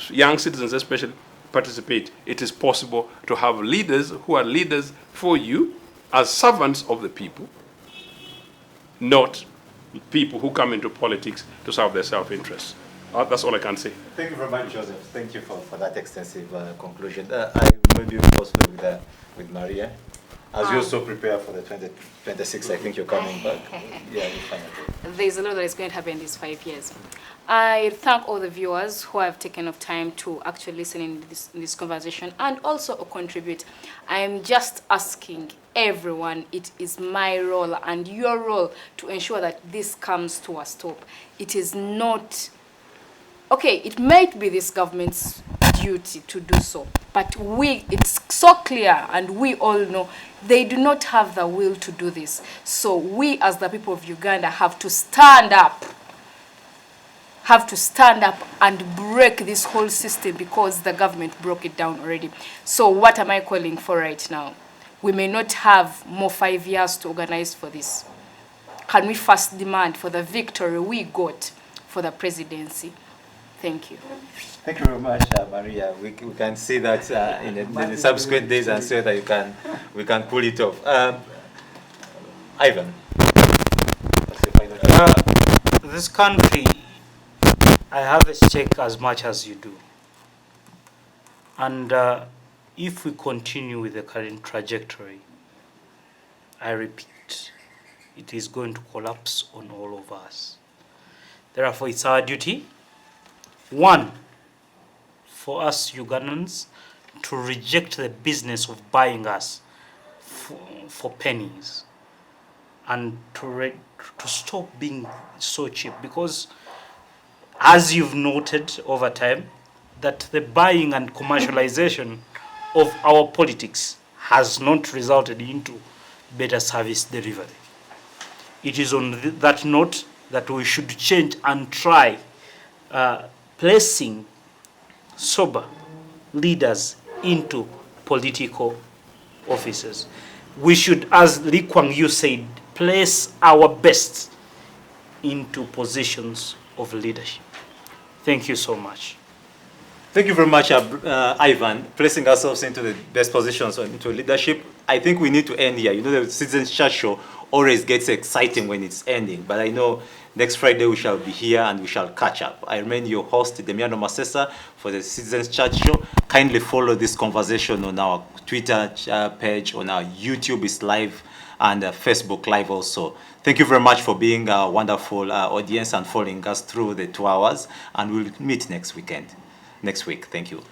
Young citizens especially participate. It is possible to have leaders who are leaders for you as servants of the people, not people who come into politics to serve their self-interest. That's all I can say. Thank you very much, Joseph. Thank you for that extensive conclusion. I maybe also with Maria. As you also prepare for the 2026, I think you're coming back. Yeah, you find it. There's a lot that is going to happen in these 5 years. I thank all the viewers who have taken of time to actually listen in this conversation and also contribute. I am just asking everyone, it is my role and your role to ensure that this comes to a stop. It is not, okay, it might be this government's duty to do so, but it's so clear and we all know they do not have the will to do this. So we as the people of Uganda have to stand up and break this whole system because the government broke it down already. So what am I calling for right now? We may not have more 5 years to organize for this. Can we first demand for the victory we got for the presidency? Thank you. Thank you very much, Maria. We can see that in the subsequent days and so that we can pull it off. Ivan, what's your final thought? This country, I have a stake as much as you do. And if we continue with the current trajectory, I repeat, it is going to collapse on all of us. Therefore, it's our duty, one, for us Ugandans to reject the business of buying us for pennies and to stop being so cheap, because as you've noted over time, that the buying and commercialization of our politics has not resulted into better service delivery. It is on that note that we should change and try placing sober leaders into political offices. We should, as Lee Kuan Yew said, place our best into positions of leadership. Thank you so much. Thank you very much, Ivan. Placing ourselves into the best positions into leadership. I think we need to end here. You know, the Citizens Chat Show always gets exciting when it's ending, but I know next Friday we shall be here and we shall catch up. I remain your host, Demian Masesa, for the Citizens Chat Show. Kindly follow this conversation on our Twitter page, on our YouTube is live, and Facebook live also. Thank you very much for being a wonderful audience and following us through the 2 hours, and we'll meet next week. Thank you.